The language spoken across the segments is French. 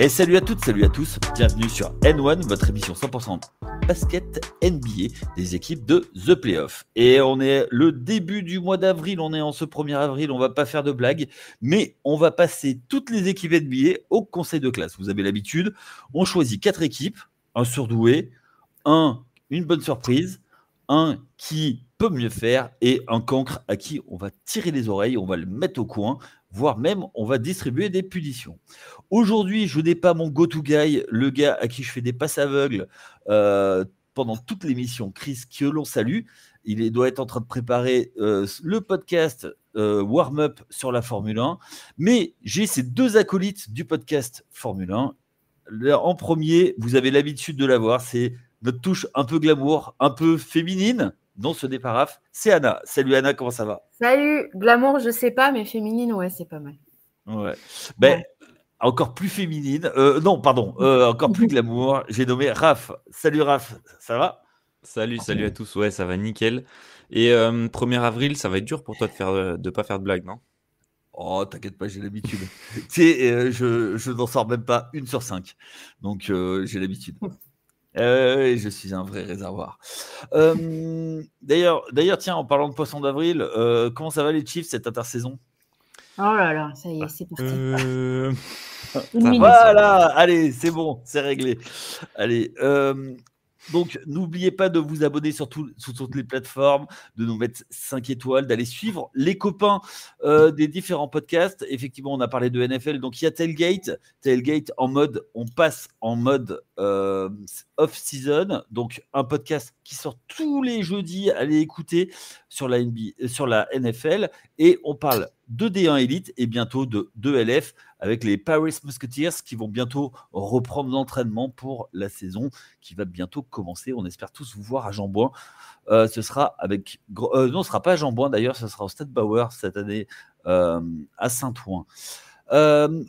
Et salut à toutes, salut à tous, bienvenue sur N1, votre émission 100% basket NBA des équipes de The Playoff. Et on est le début du mois d'avril, on est en ce 1er avril, on va pas faire de blagues, mais on va passer toutes les équipes NBA au conseil de classe. Vous avez l'habitude, on choisit 4 équipes, un surdoué, une bonne surprise, un qui peut mieux faire et un cancre à qui on va tirer les oreilles, on va le mettre au coin, voire même on va distribuer des punitions. Aujourd'hui, je n'ai pas mon go-to-guy, le gars à qui je fais des passes aveugles pendant toute l'émission, Chris, que l'on salue. Doit être en train de préparer le podcast warm-up sur la Formule 1. Mais j'ai ces deux acolytes du podcast Formule 1. En premier, vous avez l'habitude de l'avoir, c'est notre touche un peu glamour, un peu féminine. Non, ce n'est pas Raph, c'est Anna. Salut Anna, comment ça va? Salut, glamour, je sais pas, mais féminine, ouais, c'est pas mal. Ouais. Ouais. Encore plus féminine. Encore plus glamour. J'ai nommé Raph. Salut Raph, ça va? Salut à tous. Ouais, ça va nickel. Et 1er avril, ça va être dur pour toi de pas faire de blague, non? Oh, t'inquiète pas, j'ai l'habitude. Tu sais, je n'en sors même pas 1 sur 5. Donc, j'ai l'habitude. Je suis un vrai réservoir. D'ailleurs, tiens, en parlant de poisson d'avril, comment ça va les Chiefs cette intersaison? Oh là là, ça y est, c'est parti. Voilà, allez, c'est bon, c'est réglé. Allez, donc n'oubliez pas de vous abonner sur toutes les plateformes, de nous mettre 5 étoiles, d'aller suivre les copains des différents podcasts. Effectivement, on a parlé de NFL, donc il y a Tailgate on passe en mode off-season, donc un podcast qui sort tous les jeudis, allez écouter sur la NFL, et on parle de D1 Elite et bientôt de LF avec les Paris Musketeers qui vont bientôt reprendre l'entraînement pour la saison qui va bientôt commencer. On espère tous vous voir à Jean-Bouin. Ce sera pas à Jean-Bouin d'ailleurs, ce sera au Stade Bauer cette année à Saint-Ouen.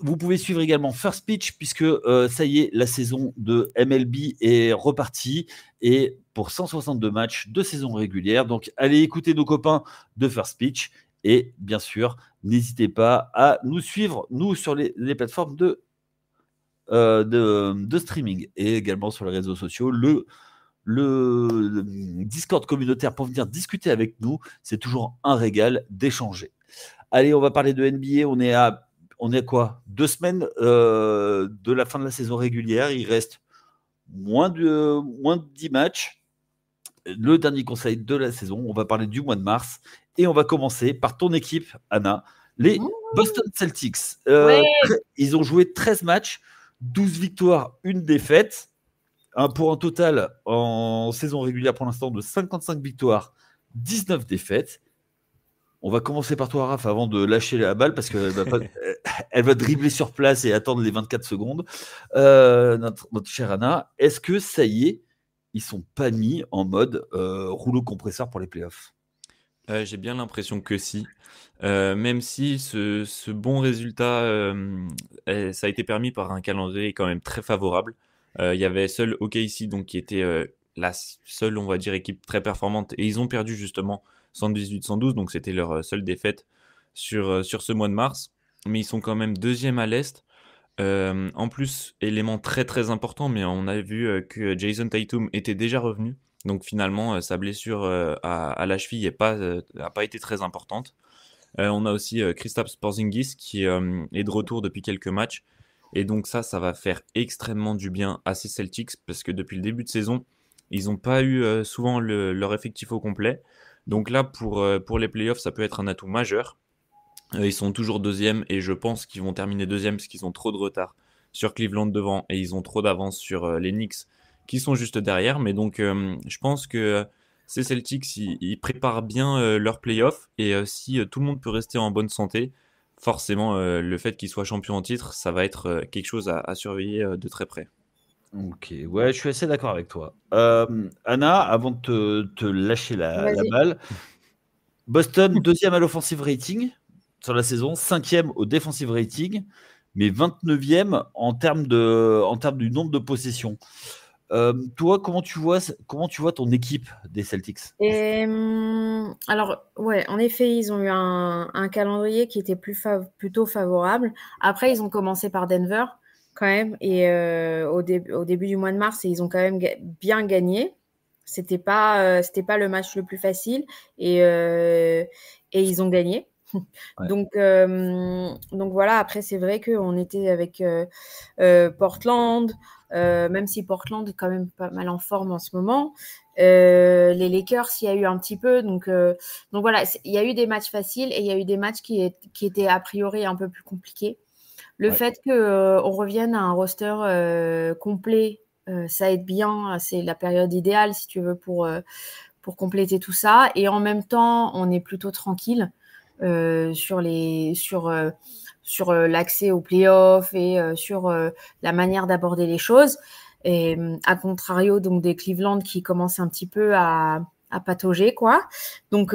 Vous pouvez suivre également First Pitch puisque ça y est, la saison de MLB est repartie et pour 162 matchs de saison régulière. Donc allez écouter nos copains de First Pitch. Et bien sûr, n'hésitez pas à nous suivre, nous, sur les plateformes de streaming et également sur les réseaux sociaux. Le Discord communautaire pour venir discuter avec nous, c'est toujours un régal d'échanger. Allez, on va parler de NBA. On est à quoi? 2 semaines de la fin de la saison régulière. Il reste moins de 10 matchs. Le dernier conseil de la saison, on va parler du mois de mars et on va commencer par ton équipe, Anna, les Boston Celtics. Ils ont joué 13 matchs, 12 victoires, 1 défaite, pour un total en saison régulière pour l'instant de 55 victoires, 19 défaites. On va commencer par toi, Raph, avant de lâcher la balle parce qu'elle va dribbler sur place et attendre les 24 secondes. Notre chère Anna, est-ce que ça y est, ils sont pas mis en mode rouleau compresseur pour les playoffs? J'ai bien l'impression que si. Même si ce bon résultat, ça a été permis par un calendrier quand même très favorable. Il y avait seul OKC donc, qui était la seule, on va dire, équipe très performante. Et ils ont perdu justement 118-112, donc c'était leur seule défaite sur ce mois de mars. Mais ils sont quand même 2e à l'Est. En plus, élément très très important, mais on a vu que Jason Tatum était déjà revenu. Donc finalement, sa blessure à la cheville n'a pas été très importante. On a aussi Kristaps Porzingis qui est de retour depuis quelques matchs. Et donc ça va faire extrêmement du bien à ces Celtics parce que depuis le début de saison, ils n'ont pas eu souvent leur effectif au complet. Donc là, pour les playoffs, ça peut être un atout majeur. Ils sont toujours 2e et je pense qu'ils vont terminer 2e parce qu'ils ont trop de retard sur Cleveland devant et ils ont trop d'avance sur les Knicks qui sont juste derrière. Mais donc, je pense que ces Celtics, ils préparent bien leurs playoffs et si tout le monde peut rester en bonne santé, forcément, le fait qu'ils soient champions en titre, ça va être quelque chose à surveiller de très près. Ok, ouais, je suis assez d'accord avec toi. Anna, avant de te lâcher la balle, Boston, 2e à l'offensive rating sur la saison, 5e au defensive rating, mais 29e en termes du nombre de possessions. Toi, comment tu vois ton équipe des Celtics? Alors, ouais, en effet, ils ont eu un calendrier qui était plutôt favorable. Après, ils ont commencé par Denver, quand même. Et au début du mois de mars, ils ont quand même bien gagné. C'était pas le match le plus facile et ils ont gagné. Ouais. Donc voilà, après, c'est vrai qu'on était avec Portland, même si Portland est quand même pas mal en forme en ce moment. Les Lakers, il y a eu un petit peu. Donc voilà, il y a eu des matchs faciles et il y a eu des matchs qui étaient a priori un peu plus compliqués. Le fait qu'on revienne à un roster complet, ça aide bien. C'est la période idéale, si tu veux, pour compléter tout ça. Et en même temps, on est plutôt tranquille sur l'accès aux playoffs et sur la manière d'aborder les choses. Et à contrario donc des Cleveland qui commencent un petit peu à patauger, quoi. Donc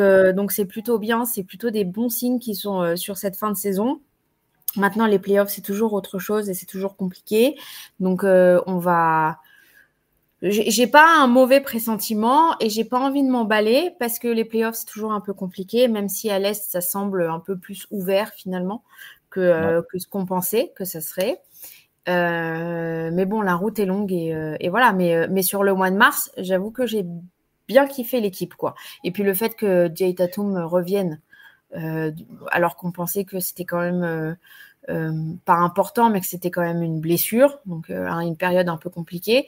c'est plutôt bien, c'est plutôt des bons signes qui sont sur cette fin de saison. Maintenant, les playoffs, c'est toujours autre chose et c'est toujours compliqué. Donc, j'ai pas un mauvais pressentiment et j'ai pas envie de m'emballer parce que les playoffs, c'est toujours un peu compliqué, même si à l'Est, ça semble un peu plus ouvert finalement que ce qu'on pensait que ça serait. Mais bon, la route est longue et voilà. Mais sur le mois de mars, j'avoue que j'ai bien kiffé l'équipe, quoi. Et puis le fait que Jay Tatum revienne, alors qu'on pensait que c'était quand même pas important, mais que c'était quand même une blessure, donc une période un peu compliquée,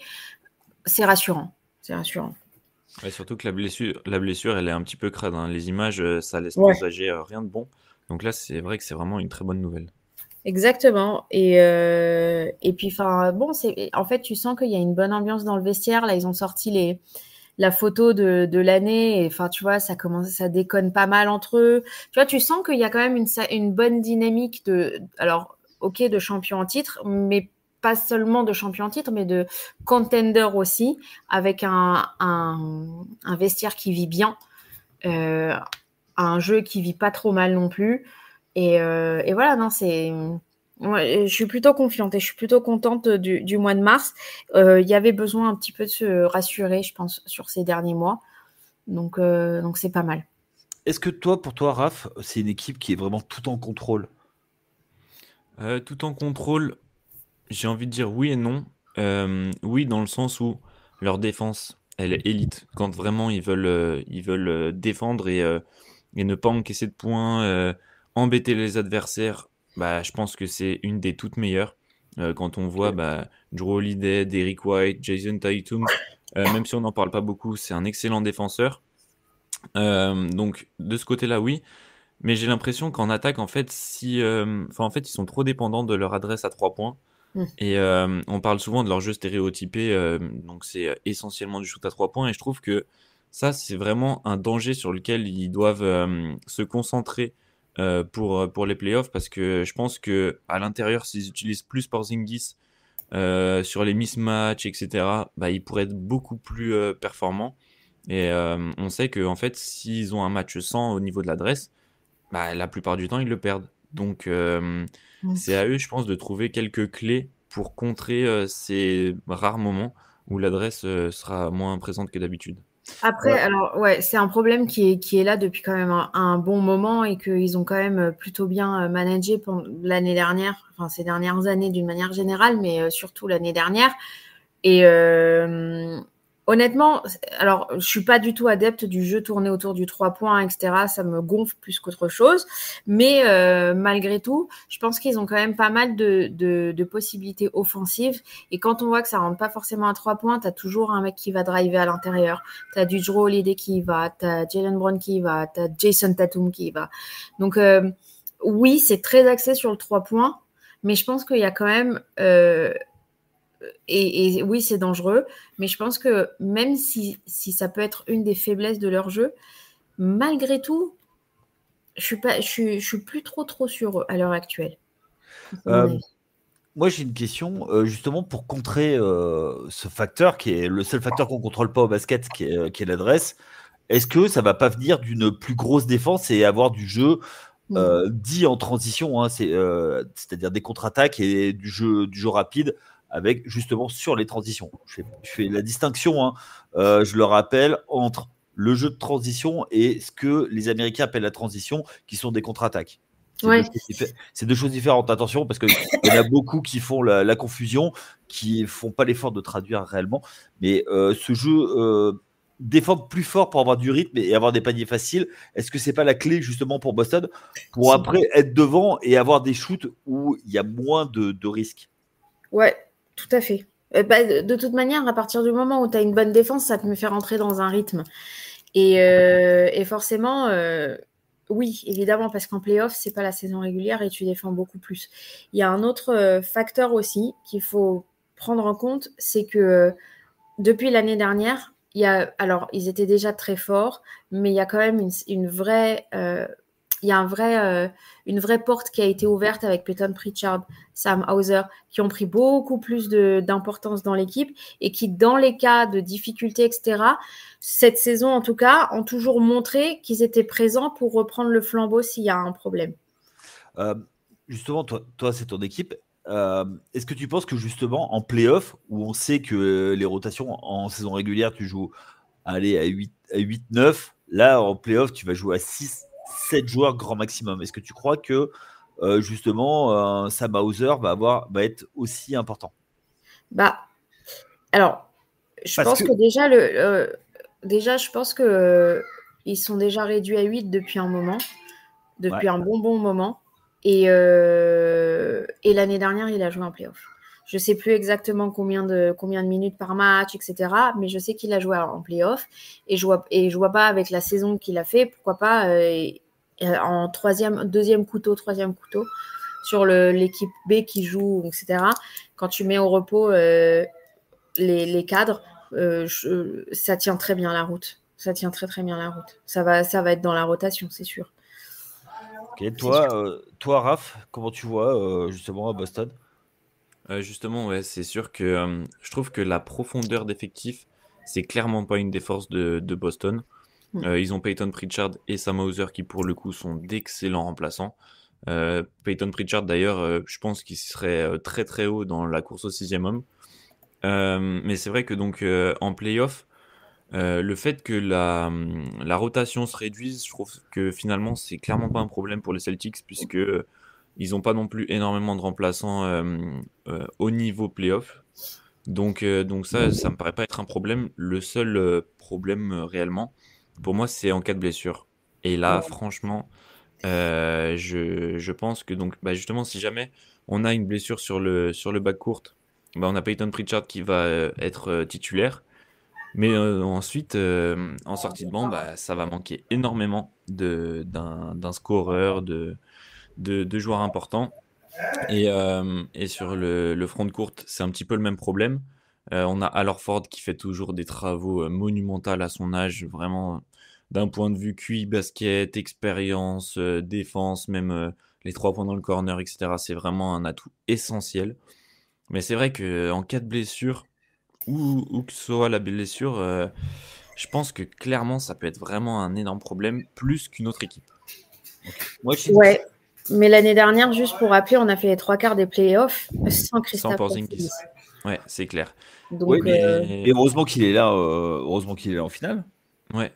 c'est rassurant. C'est rassurant. Ouais, surtout que la blessure, elle est un petit peu crade, hein. Les images, ça laisse présager rien de bon. Donc là, c'est vrai que c'est vraiment une très bonne nouvelle. Exactement. Et puis, enfin, bon, en fait, tu sens qu'il y a une bonne ambiance dans le vestiaire. Là, ils ont sorti la photo de l'année. Et enfin, tu vois, ça déconne pas mal entre eux. Tu vois, tu sens qu'il y a quand même une bonne dynamique alors, ok, de champion en titre, mais pas seulement de champion en titre, mais de contender aussi, avec un vestiaire qui vit bien, un jeu qui vit pas trop mal non plus. Et voilà, non, je suis plutôt confiante et je suis plutôt contente du mois de mars. Il y avait besoin un petit peu de se rassurer, je pense, sur ces derniers mois. Donc c'est pas mal. Est-ce que pour toi, Raph, c'est une équipe qui est vraiment tout en contrôle? Tout en contrôle, j'ai envie de dire oui et non. Oui, dans le sens où leur défense, elle est élite. Quand vraiment ils veulent défendre et ne pas encaisser de points, embêter les adversaires, bah, je pense que c'est une des toutes meilleures. Quand on voit Jrue Holiday, Derrick White, Jason Tatum, même si on n'en parle pas beaucoup, c'est un excellent défenseur. Donc de ce côté-là, oui. Mais j'ai l'impression qu'en attaque, en fait, ils sont trop dépendants de leur adresse à 3 points. Et on parle souvent de leur jeu stéréotypé, donc c'est essentiellement du shoot à 3 points. Et je trouve que ça, c'est vraiment un danger sur lequel ils doivent se concentrer pour les playoffs, parce que je pense que à l'intérieur, s'ils utilisent plus Porzingis sur les mismatchs, etc., ils pourraient être beaucoup plus performants. Et on sait que en fait, s'ils ont un match sans au niveau de l'adresse, la plupart du temps, ils le perdent. Donc, c'est à eux, je pense, de trouver quelques clés pour contrer ces rares moments où l'adresse sera moins présente que d'habitude. Après, alors, ouais, c'est un problème qui est là depuis quand même un bon moment et qu'ils ont quand même plutôt bien managé pendant l'année dernière, enfin ces dernières années d'une manière générale, mais surtout l'année dernière. Et honnêtement, alors je suis pas du tout adepte du jeu tourné autour du 3 points, etc. Ça me gonfle plus qu'autre chose. Mais malgré tout, je pense qu'ils ont quand même pas mal de possibilités offensives. Et quand on voit que ça rentre pas forcément à 3 points, t'as toujours un mec qui va driver à l'intérieur. T'as du Jrue Holiday qui y va, t'as Jaylen Brown qui y va, t'as Jason Tatum qui y va. Donc oui, c'est très axé sur le 3 points, mais je pense qu'il y a quand même et oui, c'est dangereux, mais je pense que même si ça peut être une des faiblesses de leur jeu, malgré tout, je suis plus trop sur eux à l'heure actuelle. Moi, j'ai une question, justement, pour contrer ce facteur, qui est le seul facteur qu'on ne contrôle pas au basket, qui est l'adresse. Est-ce que ça ne va pas venir d'une plus grosse défense et avoir du jeu dit en transition, hein, c'est-à-dire des contre-attaques et du jeu rapide, avec justement sur les transitions. Je fais la distinction, hein, je le rappelle, entre le jeu de transition et ce que les Américains appellent la transition, qui sont des contre-attaques. C'est deux choses différentes. Attention, parce qu'il y en a beaucoup qui font la confusion, qui font pas l'effort de traduire réellement. Mais ce jeu défendre plus fort pour avoir du rythme et avoir des paniers faciles, est-ce que c'est pas la clé justement pour Boston pour après être devant et avoir des shoots où il y a moins de risques? Ouais, tout à fait. De toute manière, à partir du moment où tu as une bonne défense, ça te fait rentrer dans un rythme. Et forcément, oui, évidemment, parce qu'en playoff, c'est pas la saison régulière et tu défends beaucoup plus. Il y a un autre facteur aussi qu'il faut prendre en compte, c'est que depuis l'année dernière, alors ils étaient déjà très forts, mais il y a quand même une vraie porte qui a été ouverte avec Peyton Pritchard, Sam Hauser, qui ont pris beaucoup plus d'importance dans l'équipe et qui, dans les cas de difficultés, etc., cette saison en tout cas, ont toujours montré qu'ils étaient présents pour reprendre le flambeau s'il y a un problème. Justement, toi c'est ton équipe. Est-ce que tu penses que justement en playoff, où on sait que les rotations en saison régulière, tu joues à 8-9, là en playoff, tu vas jouer à 6-7 joueurs grand maximum. Est-ce que tu crois que justement Sam Hauser va être aussi important? Alors, je pense que déjà, je pense que ils sont déjà réduits à 8 depuis un moment, depuis un bon moment. Et l'année dernière, il a joué en playoff. Je ne sais plus exactement combien de minutes par match, etc. Mais je sais qu'il a joué en playoff. Et je vois pas avec la saison qu'il a fait, pourquoi pas en troisième couteau sur l'équipe B qui joue, etc. Quand tu mets au repos les cadres, ça tient très bien la route. Ça tient très très bien la route. Ça va être dans la rotation, c'est sûr. Ok, toi, Raph, comment tu vois justement à Boston? Justement, ouais, c'est sûr que je trouve que la profondeur d'effectif, c'est clairement pas une des forces de Boston. Ils ont Peyton Pritchard et Sam Hauser qui, pour le coup, sont d'excellents remplaçants. Peyton Pritchard, d'ailleurs, je pense qu'il serait très très haut dans la course au 6e homme. Mais c'est vrai que donc en playoff, le fait que la rotation se réduise, je trouve que finalement, c'est clairement pas un problème pour les Celtics puisque ils n'ont pas non plus énormément de remplaçants au niveau playoff. Donc ça me paraît pas être un problème. Le seul problème réellement, pour moi, c'est en cas de blessure. Et là, franchement, je pense que donc, justement, si jamais on a une blessure sur le backcourt, on a Peyton Pritchard qui va être titulaire. Mais ensuite, en sortie de banc, ça va manquer énormément d'un scoreur, de joueurs importants. Et sur le front de courte, c'est un petit peu le même problème. On a Al Horford qui fait toujours des travaux monumentaux à son âge, vraiment d'un point de vue QI, basket, expérience, défense, même les 3 points dans le corner, etc. C'est vraiment un atout essentiel. Mais c'est vrai qu'en cas de blessure, où que soit la blessure, je pense que clairement ça peut être vraiment un énorme problème, plus qu'une autre équipe. Ouais, mais l'année dernière, juste pour rappeler, on a fait les 3/4 des playoffs sans Kristaps Porzingis. Ouais, c'est clair. Donc, et heureusement qu'il est là, en finale. Ouais.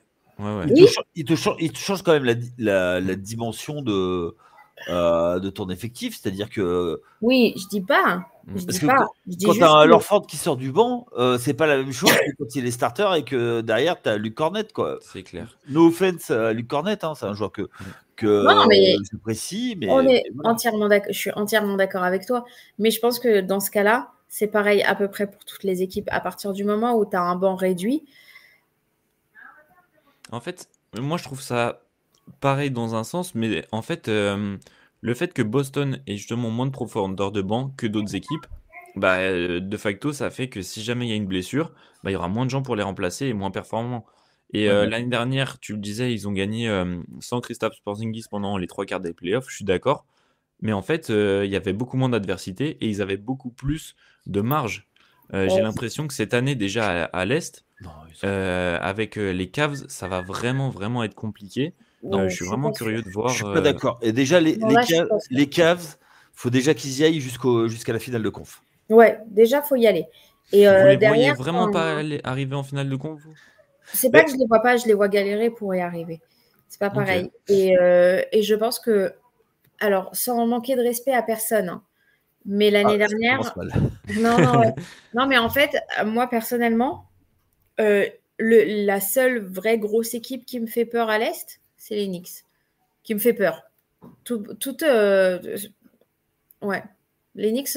Il te change quand même la dimension de ton effectif, c'est-à-dire que. Oui, je dis pas. Parce que quand tu as un Horford qui sort du banc, c'est pas la même chose que quand il est starter et que derrière tu as Luke Cornet, quoi. C'est clair. No offense à Luke Cornet, c'est un joueur que j'apprécie, mais entièrement d'accord. Je suis entièrement d'accord avec toi. Mais je pense que dans ce cas-là, c'est pareil à peu près pour toutes les équipes. À partir du moment où tu as un banc réduit. En fait, moi je trouve ça pareil dans un sens, mais en fait, le fait que Boston ait justement moins de profondeur de banc que d'autres équipes, de facto, ça fait que si jamais il y a une blessure, il y aura moins de gens pour les remplacer et moins performants. Et l'année dernière, tu le disais, ils ont gagné sans Kristaps Porzingis pendant les 3/4 des playoffs, je suis d'accord. Mais en fait, il y avait beaucoup moins d'adversité et ils avaient beaucoup plus de marge. J'ai l'impression que cette année, déjà à l'Est, avec les Cavs, ça va vraiment, vraiment être compliqué. Je suis vraiment curieux de voir. Je suis pas d'accord. Et déjà, les Cavs, faut déjà qu'ils y aillent jusqu'à la finale de conf. Ouais, déjà, faut y aller. Et vous les voyez vraiment pas arriver en finale de conf, vous? C'est pas que je les vois pas, je les vois galérer pour y arriver. C'est pas pareil. Et je pense que alors, sans manquer de respect à personne, hein, mais l'année Ça dernière, commence mal. non, ouais. Non, mais en fait, moi personnellement, la seule vraie grosse équipe qui me fait peur à l'Est, c'est les Knicks, qui me fait peur. Ouais, les Knicks,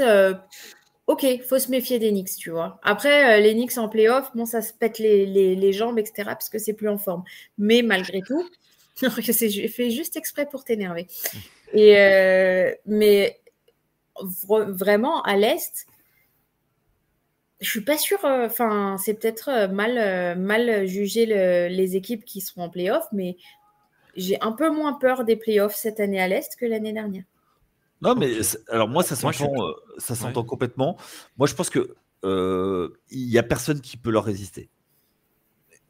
ok, faut se méfier des Knicks, tu vois. Après, les Knicks en playoff, bon, ça se pète les jambes, etc., parce que c'est plus en forme. Mais malgré tout, j'ai fait juste exprès pour t'énerver. Mais vraiment, à l'Est, je suis pas sûre. Enfin, c'est peut-être mal juger les équipes qui seront en playoff, mais j'ai un peu moins peur des playoffs cette année à l'Est que l'année dernière. Non, mais Ok. alors moi, ça Moi, je suis. s'entend Ouais. complètement. Moi, je pense que il y a personne qui peut leur résister.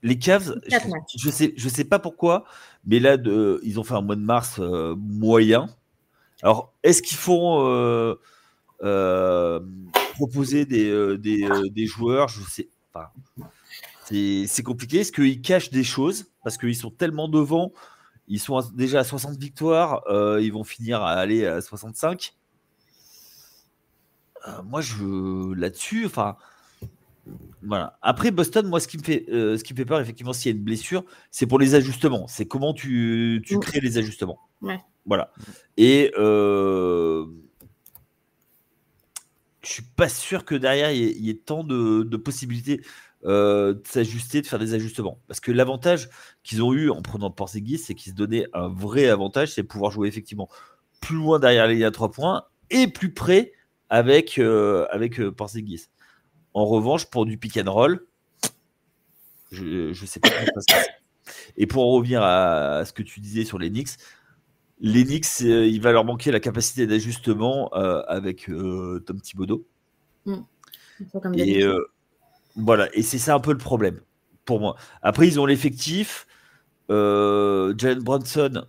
Les Cavs, 4 matchs. je sais pas pourquoi, mais là, ils ont fait un mois de mars moyen. Alors, est-ce qu'ils font euh, proposer des joueurs? Je sais pas. C'est compliqué. Est-ce qu'ils cachent des choses parce qu'ils sont tellement devant? Ils sont déjà à 60 victoires. Ils vont finir à aller à 65. Moi, là-dessus, enfin, voilà. Après Boston, moi, ce qui me fait peur, effectivement, s'il y a une blessure, c'est pour les ajustements. C'est comment tu crées les ajustements. Ouais. Voilà. Et je suis pas sûr que derrière il y ait tant de possibilités de s'ajuster, de faire des ajustements. Parce que l'avantage qu'ils ont eu en prenant Porzingis, c'est qu'ils se donnaient un vrai avantage, c'est pouvoir jouer effectivement plus loin derrière les lignes à 3 points et plus près avec Porzingis. En revanche, pour du pick and roll, je ne sais pas comment ça se passe. Et pour en revenir à ce que tu disais sur les Knicks, il va leur manquer la capacité d'ajustement avec Tom Thibodeau. Comme Et d'habitude. voilà, et c'est ça un peu le problème pour moi. Après, ils ont l'effectif. Jalen Brunson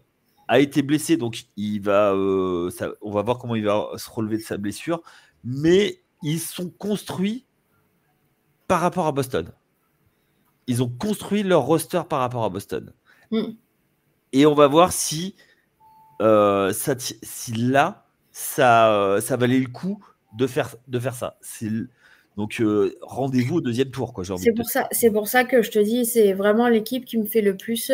a été blessé, donc on va voir comment il va se relever de sa blessure. Mais ils sont construits par rapport à Boston. Ils ont construit leur roster par rapport à Boston. Mm. Et on va voir si si là, ça valait le coup de faire ça. Donc, rendez-vous au deuxième tour, quoi, j'ai envie de te dire. C'est pour ça que je te dis, c'est vraiment l'équipe qui me fait le plus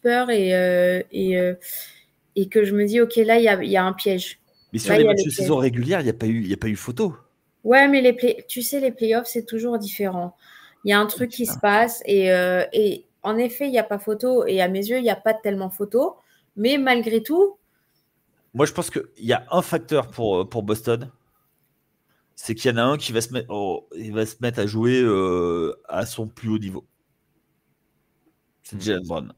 peur et que je me dis, ok, là, il y a un piège. Mais sur Là, les il y a matchs le de piège. saison régulière, il y a pas eu photo. Ouais, mais tu sais, les playoffs, c'est toujours différent. Il y a un truc qui se passe et en effet, il n'y a pas photo et à mes yeux, il n'y a pas tellement photo. Mais malgré tout, Moi, je pense qu'il y a un facteur pour Boston, c'est qu'il y en a un qui va il va se mettre à jouer à son plus haut niveau. C'est Jalen Brown.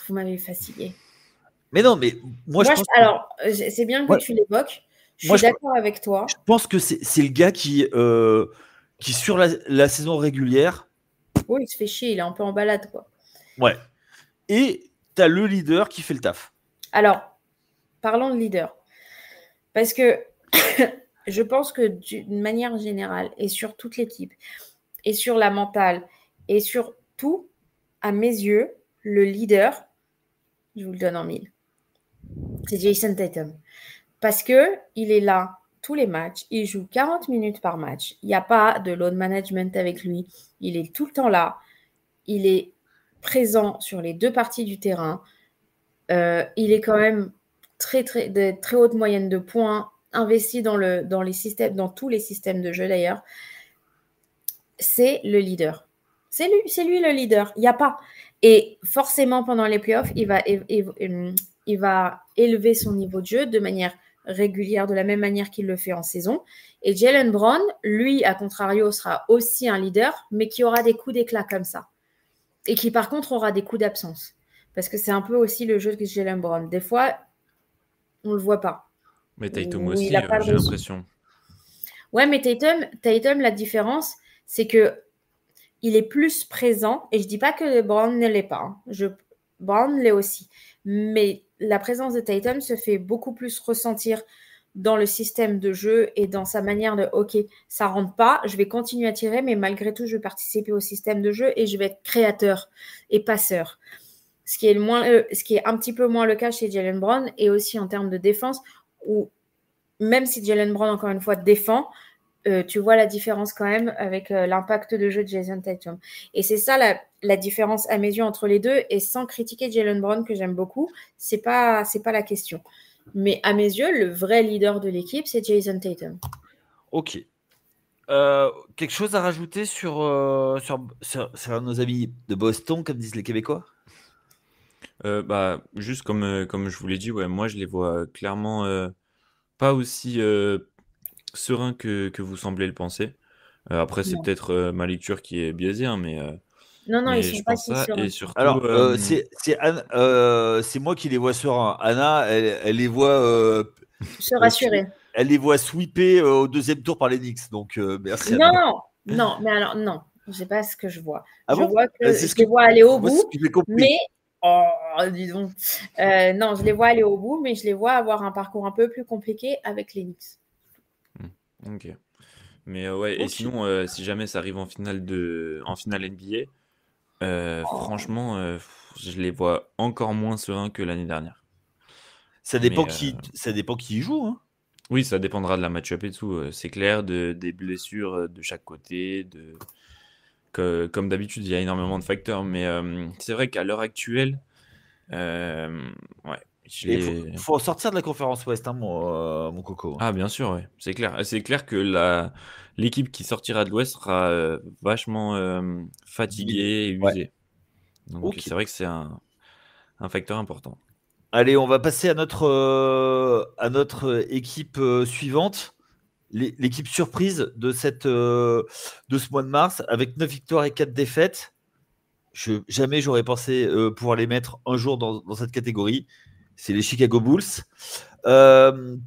vous m'avez fatigué. Mais non, mais moi, je pense que, Alors, c'est bien que moi, tu l'évoques. Je moi, suis d'accord avec toi. je pense que c'est le gars qui sur la saison régulière, Oui, il se fait chier, il est un peu en balade, quoi. ouais. Et tu as le leader qui fait le taf. Alors, parlons de leader. Parce que je pense que d'une manière générale, et sur toute l'équipe, et sur la mentale, et sur tout, à mes yeux, le leader, je vous le donne en mille, c'est Jason Tatum. Parce qu'il est là tous les matchs, il joue 40 minutes par match, il n'y a pas de load management avec lui, il est tout le temps là, il est présent sur les deux parties du terrain, il est quand même de très haute moyenne de points, investi dans les systèmes, dans tous les systèmes de jeu d'ailleurs. C'est le leader. C'est lui le leader. Il n'y a pas. Et forcément, pendant les playoffs, il va élever son niveau de jeu de manière régulière, de la même manière qu'il le fait en saison. Et Jalen Brown, lui, à contrario, sera aussi un leader, mais qui aura des coups d'éclat comme ça. Et qui, par contre, aura des coups d'absence. Parce que c'est un peu aussi le jeu de Jalen Brown. Des fois, on ne le voit pas. Mais Tatum Ou il aussi, n'a pas le j'ai résultat. l'impression. Ouais, mais Tatum, la différence, c'est que il est plus présent. Et je dis pas que Brown ne l'est pas. Hein. Brown l'est aussi. Mais la présence de Tatum se fait beaucoup plus ressentir dans le système de jeu et dans sa manière de OK, ça rentre pas, je vais continuer à tirer, mais malgré tout, je vais participer au système de jeu et je vais être créateur et passeur. ce qui est un petit peu moins le cas chez Jaylen Brown, et aussi en termes de défense, où même si Jaylen Brown, encore une fois, défend, tu vois la différence quand même avec l'impact de jeu de Jason Tatum. Et c'est ça la différence à mes yeux entre les deux, et sans critiquer Jaylen Brown, que j'aime beaucoup, c'est pas la question. Mais à mes yeux, le vrai leader de l'équipe, c'est Jason Tatum. Ok. Quelque chose à rajouter sur nos amis de Boston, comme disent les Québécois? Juste comme je vous l'ai dit, ouais, moi je les vois clairement pas aussi sereins que vous semblez le penser. Après, c'est Non. peut-être ma lecture qui est biaisée, hein, Non, ils mais sont je pas pense si ça. sereins. Et surtout, Alors, c'est moi qui les vois sereins. Anna, elle les voit, Se rassurer. elle les voit sweeper au deuxième tour par les Knicks. Donc, merci Anna. Non, mais alors, non, c'est pas ce que je vois. Ah Je bon? vois que C'est je les vois aller au moi, c'est ce bout, que j'ai compris. mais oh, dis donc. Non, je les vois aller au bout, mais je les vois avoir un parcours un peu plus compliqué avec les Knicks. Ok. Mais ouais, et Ok. sinon, si jamais ça arrive en finale NBA, franchement, je les vois encore moins sereins que l'année dernière. Ça dépend Mais qui y joue, hein. oui, ça dépendra de la match-up et tout. C'est clair, des blessures de chaque côté, comme d'habitude, il y a énormément de facteurs. Mais c'est vrai qu'à l'heure actuelle, ouais, je Et les. faut sortir de la conférence Ouest, hein, mon coco. Ah, bien sûr, ouais, c'est clair. C'est clair que l'équipe qui sortira de l'Ouest sera vachement Diminué. fatiguée et Ouais. usée. Donc, Ok. c'est vrai que c'est un facteur important. Allez, on va passer à notre équipe suivante. L'équipe surprise de ce mois de mars, avec 9 victoires et 4 défaites. Jamais j'aurais pensé pouvoir les mettre un jour dans cette catégorie. C'est les Chicago Bulls.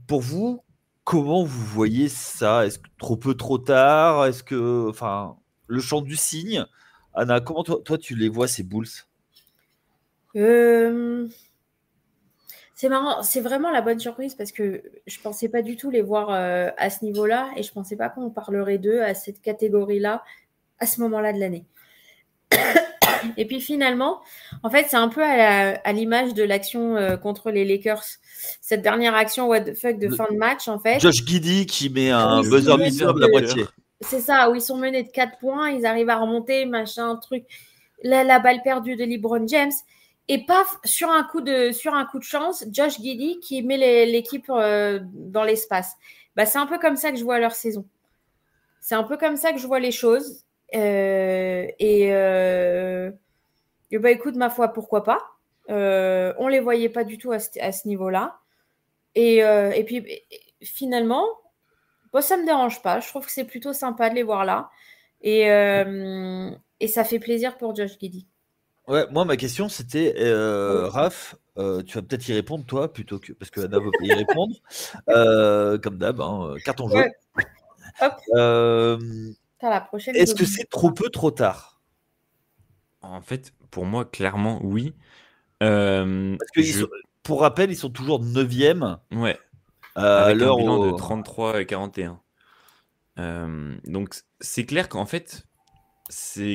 Pour vous, comment vous voyez ça? Est-ce que trop peu, trop tard? Est-ce que, enfin, le chant du cygne? Anna, comment toi tu les vois, ces Bulls? C'est marrant, c'est vraiment la bonne surprise parce que je pensais pas du tout les voir à ce niveau-là, et je pensais pas qu'on parlerait d'eux à cette catégorie-là à ce moment-là de l'année. Et puis finalement, en fait, c'est un peu à l'image de l'action contre les Lakers. Cette dernière action what the fuck de fin de match, en fait. Josh Giddey qui met un Oui, ils sont buzzer menés beater de la moitié. C'est ça, où ils sont menés de 4 points, ils arrivent à remonter, machin, truc. La balle perdue de LeBron James. Et paf, sur un coup de chance, Josh Giddey qui met l'équipe dans l'espace. Bah, c'est un peu comme ça que je vois leur saison. C'est un peu comme ça que je vois les choses. Et bah, écoute, ma foi, pourquoi pas. On les voyait pas du tout à ce niveau-là. Et puis, finalement, bon, ça me dérange pas. Je trouve que c'est plutôt sympa de les voir là. Et ça fait plaisir pour Josh Giddey. Ouais, moi ma question c'était, Raph, tu vas peut-être y répondre toi plutôt que parce que Anna veut pas y répondre, comme d'hab, hein, carton jaune. Ouais. Hop, Euh, t'as la prochaine. Est-ce que c'est trop peu, trop tard? En fait, pour moi, clairement, oui. Parce que pour rappel, ils sont toujours 9e Ouais, à avec un l'heure bilan de où. 33 et 41. Donc, c'est clair qu'en fait,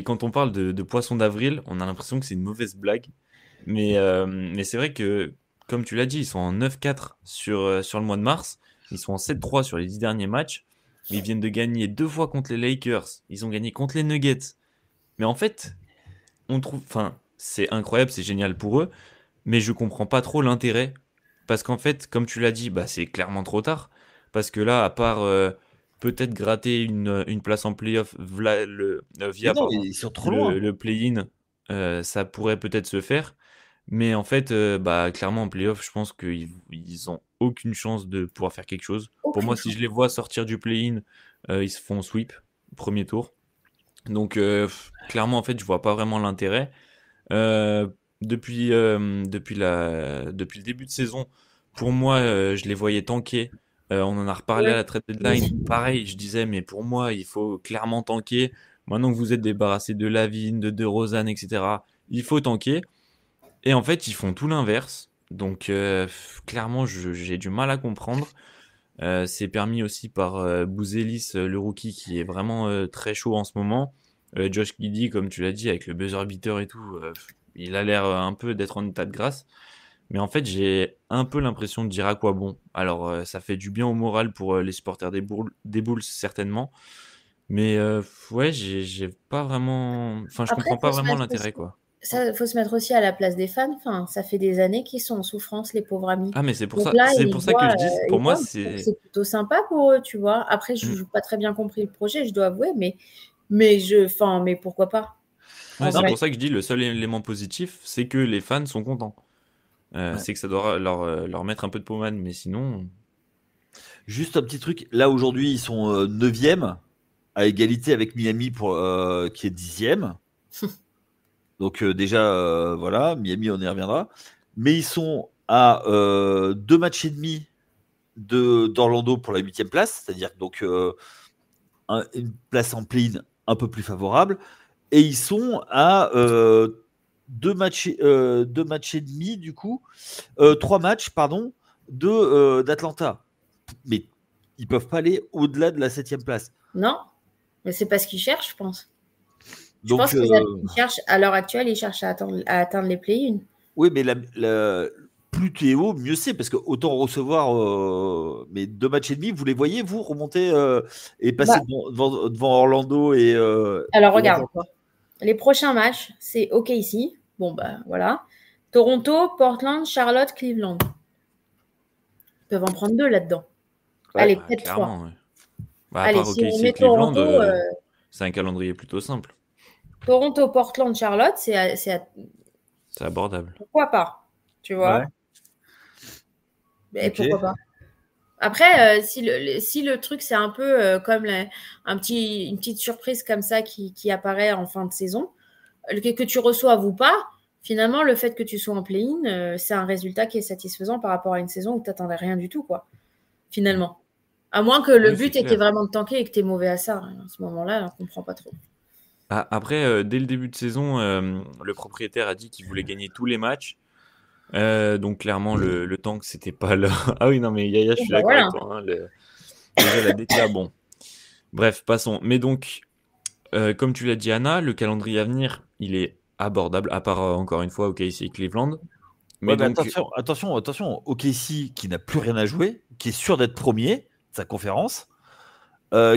quand on parle de poisson d'avril, on a l'impression que c'est une mauvaise blague. Mais c'est vrai que, comme tu l'as dit, ils sont en 9-4 sur le mois de mars. Ils sont en 7-3 sur les 10 derniers matchs. Ils viennent de gagner 2 fois contre les Lakers. Ils ont gagné contre les Nuggets. Mais en fait, enfin, c'est incroyable, c'est génial pour eux. Mais je comprends pas trop l'intérêt. Parce qu'en fait, comme tu l'as dit, bah, c'est clairement trop tard. Parce que là, à part peut-être gratter une place en playoff Mais via non, pardon, ils sont trop loin. le play-in, ça pourrait peut-être se faire. Mais en fait, bah, clairement, en playoff, je pense qu'ils ont aucune chance de pouvoir faire quelque chose. Pour moi, Aucune si chance. je les vois sortir du play-in, ils se font sweep, premier tour. Donc, clairement, en fait, je vois pas vraiment l'intérêt. Euh, depuis le début de saison, pour moi, je les voyais tanker. On en a reparlé à Ouais. la trade deadline. Pareil, je disais, mais pour moi, il faut clairement tanker. Maintenant que vous êtes débarrassé de Lavine, de DeRozan, etc., il faut tanker. Et en fait, ils font tout l'inverse. Donc, clairement, j'ai du mal à comprendre. C'est permis aussi par Bouzelis, le rookie, qui est vraiment très chaud en ce moment. Josh Giddey, comme tu l'as dit, avec le buzzer beater et tout, il a l'air un peu d'être en état de grâce. Mais en fait, j'ai un peu l'impression de dire à quoi bon. Alors, ça fait du bien au moral pour les supporters des Bulls, certainement. Mais ouais, j'ai pas vraiment. Enfin, je Après, comprends pas faut se vraiment mettre l'intérêt, aussi, quoi. faut se mettre aussi à la place des fans. Enfin, ça fait des années qu'ils sont en souffrance, les pauvres amis. Ah, mais Donc là, c'est pour ça que je dis, pour ils moi, voient, je trouve que c'est. c'est plutôt sympa pour eux, tu vois. Après, je Mm. n'ai pas très bien compris le projet, je dois avouer, mais pourquoi pas, Ouais, en c'est Non, vrai. pour ça que je dis le seul élément positif, c'est que les fans sont contents. ouais. C'est que ça doit leur mettre un peu de pommade, mais sinon. Juste un petit truc. Là, aujourd'hui, ils sont 9e, à égalité avec Miami qui est 10e. Donc, déjà, voilà, Miami, on y reviendra. Mais ils sont à 2 matchs et demi d'Orlando pour la 8e place, c'est-à-dire donc une place en play-in un peu plus favorable. Et ils sont à 2 matchs et demi, du coup, 3 matchs, pardon, d'Atlanta. Mais ils peuvent pas aller au-delà de la 7e place. Non, mais c'est pas ce qu'ils cherchent, je pense. Je Donc, pense qu'ils cherchent, à l'heure actuelle, ils cherchent à atteindre les play-in. oui, mais plus tu es haut, mieux c'est, parce que autant recevoir, mais 2 matchs et demi, vous les voyez, vous, remonter et passer Bah, devant Orlando alors et regarde, Atlanta. les prochains matchs, c'est OKC. Bon, bah voilà. Toronto, Portland, Charlotte, Cleveland. Ils peuvent en prendre 2 là-dedans. Ouais. Allez, Bah, peut-être 3. clairement, ouais. Bah, à Allez, part si on OKC et met Cleveland, Toronto, c'est un calendrier plutôt simple. Portland, Charlotte, C'est abordable. pourquoi pas, tu Ouais, vois? Et ok. pourquoi pas? Après, si le truc, c'est un peu comme une petite surprise comme ça qui apparaît en fin de saison, que tu reçoives ou pas, finalement, le fait que tu sois en play-in, c'est un résultat qui est satisfaisant par rapport à une saison où tu n'attendais rien du tout, quoi, Mm. finalement. À moins que le Oui, c'est but était clair. vraiment de tanker et que tu es mauvais à ça. À ce moment-là, on ne comprend pas trop. Ah, après, dès le début de saison, le propriétaire a dit qu'il voulait gagner tous les matchs. Donc clairement, le tank, c'était pas là. Ah oui, non, mais Yaya, je Bon, suis bah d'accord avec voilà. toi, hein, déjà, la décla, bon. Bref, passons. Mais donc, comme tu l'as dit, Anna, le calendrier à venir, il est abordable, à part, encore une fois, OKC et Cleveland. Ouais, Mais mais donc, attention. OKC qui n'a plus rien à jouer, qui est sûr d'être premier de sa conférence,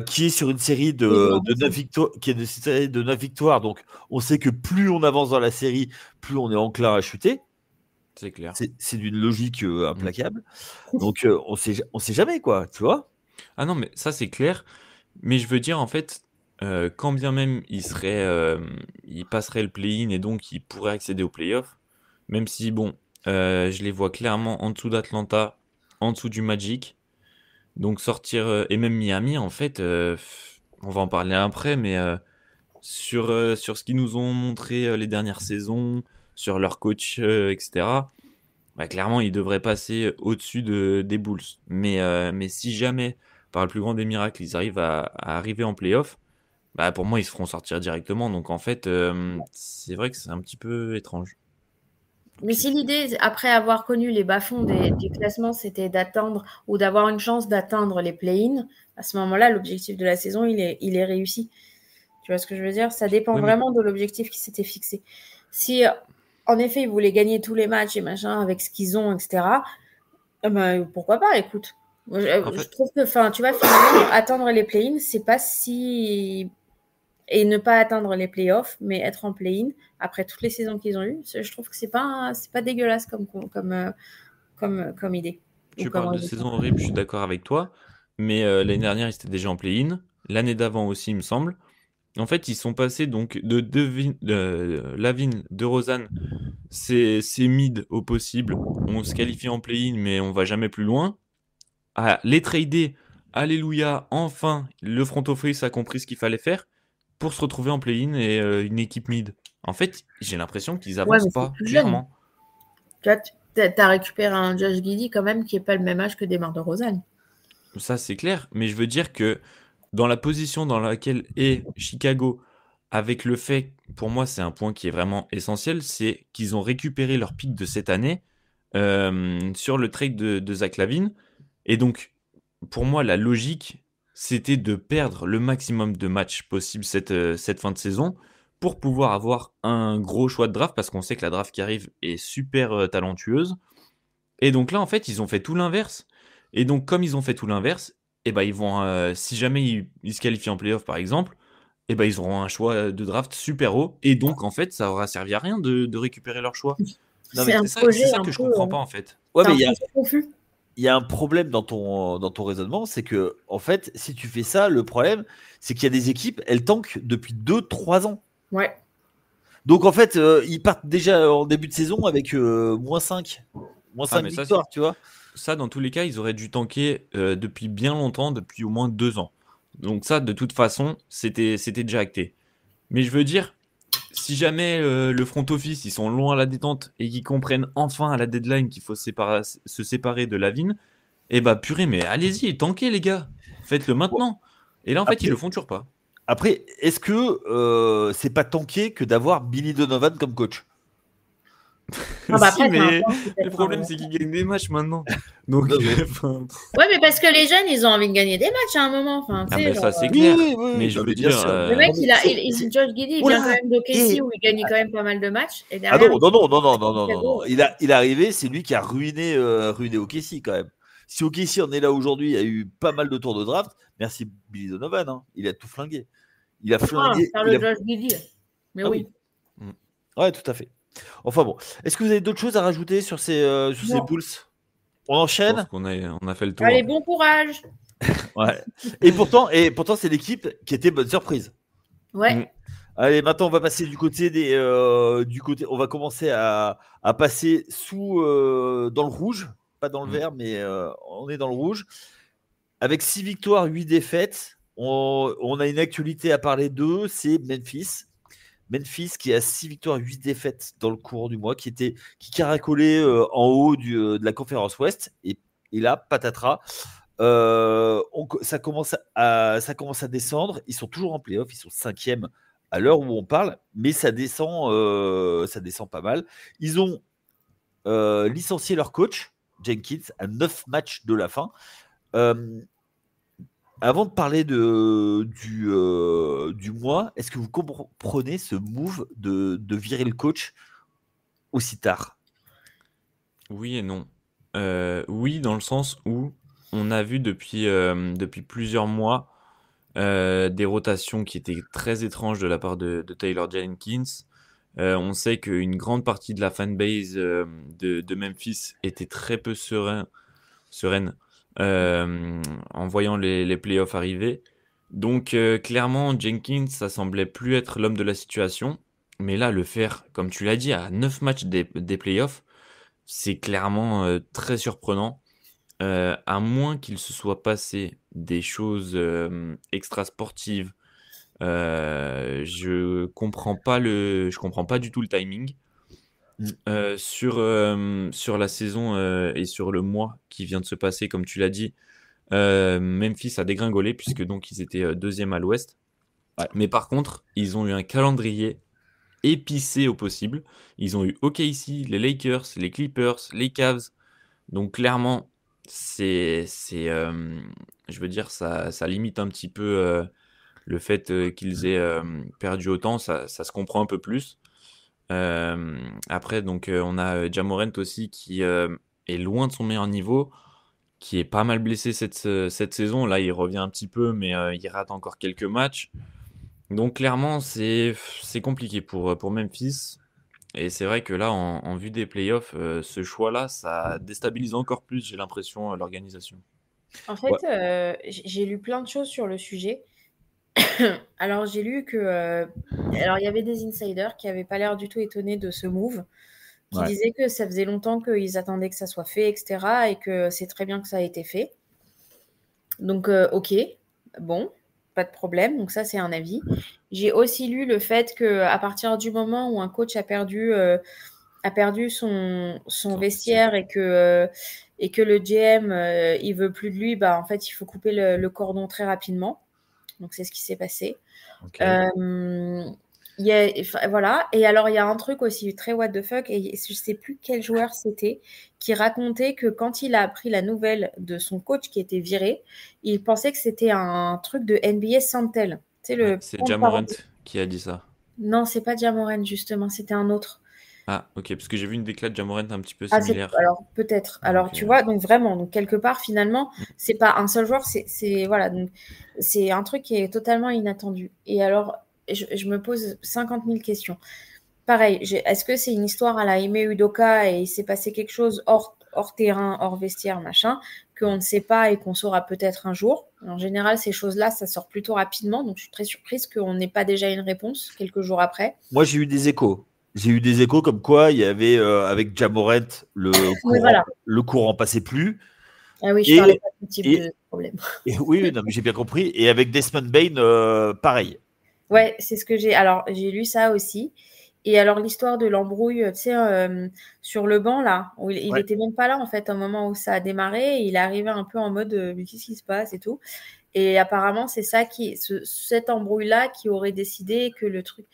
qui est sur une série Cleveland de 9 aussi. victoires, qui est une série de 9 victoires. Donc, on sait que plus on avance dans la série, plus on est enclin à chuter. c'est clair. C'est d'une logique Mm. implacable. Donc, on sait jamais, quoi, tu vois. Ah non, mais ça, c'est clair. Mais je veux dire, en fait, quand bien même il passerait le play-in et donc il pourrait accéder aux playoffs, même si, bon, je les vois clairement en dessous d'Atlanta, en dessous du Magic. Donc sortir, et même Miami, en fait, on va en parler après, mais sur ce qu'ils nous ont montré les dernières saisons, sur leur coach, etc., bah, clairement, ils devraient passer au-dessus des Bulls. Mais si jamais, par le plus grand des miracles, ils arrivent à arriver en playoff, bah, pour moi, ils se feront sortir directement. Donc en fait, c'est vrai que c'est un petit peu étrange. Mais Ok. si l'idée, après avoir connu les bas-fonds du classement, c'était d'atteindre ou d'avoir une chance d'atteindre les play-in, à ce moment-là, l'objectif de la saison, il est réussi. Tu vois ce que je veux dire? Ça dépend Oui, mais vraiment de l'objectif qui s'était fixé. Si, en effet, ils voulaient gagner tous les matchs et machin avec ce qu'ils ont, etc., ben, pourquoi pas, écoute. Moi, en je fait, trouve que, enfin, tu vois, finalement, atteindre les play-in, c'est pas si et ne pas atteindre les playoffs, mais être en play-in après toutes les saisons qu'ils ont eues, je trouve que c'est pas dégueulasse comme idée ou tu comme parles de résultat. saison horrible, je suis d'accord avec toi. Mais l'année dernière, ils étaient déjà en play-in. L'année d'avant aussi, il me semble. En fait, ils sont passés donc de Lavine, de Rosanne, c'est mid au possible. On se qualifie en play-in, mais on va jamais plus loin. À les trader, alléluia, enfin, le front office a compris ce qu'il fallait faire pour se retrouver en play-in et une équipe mid. En fait, j'ai l'impression qu'ils Ouais, avancent mais c'est pas, plus jeune. clairement. Tu vois, t'as récupéré un Josh Giddey quand même qui est pas le même âge que Demar DeRozan. Ça, c'est clair. Mais je veux dire que dans la position dans laquelle est Chicago, avec le fait, pour moi, c'est un point qui est vraiment essentiel, c'est qu'ils ont récupéré leur pic de cette année sur le trade de Zach LaVine. Et donc, pour moi, la logique, c'était de perdre le maximum de matchs possible cette fin de saison pour pouvoir avoir un gros choix de draft, parce qu'on sait que la draft qui arrive est super talentueuse. Et donc là, en fait, ils ont fait tout l'inverse. Et donc, comme ils ont fait tout l'inverse, et ben, ils vont, si jamais ils se qualifient en playoff, par exemple, et ben, ils auront un choix de draft super haut. Et donc, en fait, ça aura servi à rien de récupérer leur choix. Non, C'est mais un c'est projet ça un que je peu, comprends pas, en fait. Ouais, c'est mais un projet confus. il y a un problème dans ton raisonnement, c'est que, en fait, si tu fais ça, le problème, c'est qu'il y a des équipes, elles tankent depuis 2-3 ans. Ouais. Donc, en fait, ils partent déjà en début de saison avec moins 5 mais ça, victoires, tu vois. Ça, dans tous les cas, ils auraient dû tanker depuis bien longtemps, depuis au moins 2 ans. Donc ça, de toute façon, c'était déjà acté. Mais je veux dire, si jamais le front office, ils sont loin à la détente et qu'ils comprennent enfin à la deadline qu'il faut se séparer de Lavine, eh bah purée, mais allez-y, tankez les gars. Faites-le maintenant. Et là, en fait, ils le font toujours pas. Après, est-ce que c'est pas tanké que d'avoir Billy Donovan comme coach? Ah bah Si, après, mais t'as un point, le problème, c'est qu'ils gagnent des matchs maintenant. Donc, Non, mais- enfin, Ouais, mais parce que les jeunes, ils ont envie de gagner des matchs à un moment. Enfin, tu ah, sais, mais genre, ça, c'est clair. Mais je non, veux mais bien dire, sûr. le mec, Non, mais Josh Giddey, il Oula, vient quand même d'OKC et- où il gagne quand même pas mal de matchs. Et Ah derrière, non, non, non, non, non, non, non, non, non. Chicago. Il est arrivé, c'est lui qui a ruiné OKC quand même. Si OKC en est là aujourd'hui, il y a eu pas mal de tours de draft. Merci Billy Donovan, hein. Il a tout flingué. Il a Ah, flingué. faire le Josh Giddey. Mais Ah oui. oui. Ouais, tout à fait. Enfin bon. Est-ce que vous avez d'autres choses à rajouter sur ces Non. Bulls? On je enchaîne? pense qu'on a fait le tour. Allez, bon courage. Ouais. Et pourtant, c'est l'équipe qui était bonne surprise. Ouais. Mm. Allez, maintenant on va passer du côté on va commencer à passer dans le rouge, pas dans le vert, mais on est dans le rouge. Avec 6 victoires, 8 défaites, on a une actualité à parler d'eux, c'est Memphis. Memphis qui a 6 victoires, 8 défaites dans le courant du mois, qui caracolait en haut de la conférence Ouest. Et là, patatras. Ça commence à descendre. Ils sont toujours en playoff, ils sont 5e à l'heure où on parle, mais ça descend pas mal. Ils ont licencié leur coach, Jenkins, à 9 matchs de la fin. Avant de parler du mois, est-ce que vous comprenez ce move de virer le coach aussi tard? Oui et non. Oui, dans le sens où on a vu depuis plusieurs mois des rotations qui étaient très étranges de la part de Taylor Jenkins. On sait qu'une grande partie de la fanbase de Memphis était très peu sereine en voyant les playoffs arriver. Donc clairement, Jenkins, ça semblait plus être l'homme de la situation. Mais là, le faire, comme tu l'as dit, à 9 matchs des playoffs, c'est clairement très surprenant. À moins qu'il se soit passé des choses extra-sportives, je comprends pas du tout le timing. Sur la saison et sur le mois qui vient de se passer, comme tu l'as dit, Memphis a dégringolé puisque donc ils étaient deuxième à l'Ouest. Ouais. Mais par contre, ils ont eu un calendrier épicé au possible. Ils ont eu OKC, les Lakers, les Clippers, les Cavs. Donc clairement, je veux dire, ça limite un petit peu le fait qu'ils aient perdu autant. Ça se comprend un peu plus. Après, donc, on a Ja Morant aussi qui est loin de son meilleur niveau, qui est pas mal blessé cette saison. Là, il revient un petit peu, mais il rate encore quelques matchs. Donc, clairement, c'est compliqué pour Memphis. Et c'est vrai que là, en vue des playoffs, ce choix-là, ça déstabilise encore plus, j'ai l'impression, l'organisation. En fait, j'ai lu plein de choses sur le sujet. Alors, j'ai lu que. Alors, il y avait des insiders qui n'avaient pas l'air du tout étonnés de ce move, qui disaient que ça faisait longtemps qu'ils attendaient que ça soit fait, etc. Et que c'est très bien que ça a été fait. Donc, ok, bon, pas de problème. Donc, ça, c'est un avis. J'ai aussi lu le fait qu'à partir du moment où un coach a perdu son vestiaire et que le GM, il veut plus de lui, bah, en fait, il faut couper le cordon très rapidement. Donc, c'est ce qui s'est passé. Okay. Voilà. Et alors, il y a un truc aussi très what the fuck, et je ne sais plus quel joueur c'était, qui racontait que quand il a appris la nouvelle de son coach qui était viré, il pensait que c'était un truc de NBA Santel. C'est Ja Morant qui a dit ça. Non, c'est pas Ja Morant, justement, c'était un autre. Ah, ok, parce que j'ai vu une déclat de Ja Morant un petit peu Ah, similaire. alors peut-être. Alors Donc, tu vois, donc vraiment, donc quelque part finalement, mm. c'est pas un seul joueur, voilà, donc c'est un truc qui est totalement inattendu. Et alors, je me pose 50 000 questions. Pareil, est-ce que c'est une histoire à la Ime Udoka et il s'est passé quelque chose hors terrain, hors vestiaire, machin, qu'on ne sait pas et qu'on saura peut-être un jour. En général, ces choses-là, ça sort plutôt rapidement, donc je suis très surprise qu'on n'ait pas déjà une réponse quelques jours après. Moi, j'ai eu des échos. J'ai eu des échos comme quoi il y avait avec Ja Morant Oui, voilà. le courant passait plus. Ah oui, je parlais Et, pas de ce type et, de problème. et oui, non, mais j'ai bien compris. Et avec Desmond Bain, pareil. Ouais, c'est ce que j'ai. Alors, j'ai lu ça aussi. Et alors, l'histoire de l'embrouille, tu sais, sur le banc, là, où il Ouais. était même pas là, en fait, au moment où ça a démarré. Il est arrivé un peu en mode, mais qu'est-ce qui se passe et tout. Et apparemment, c'est ça cette embrouille-là qui aurait décidé que le truc.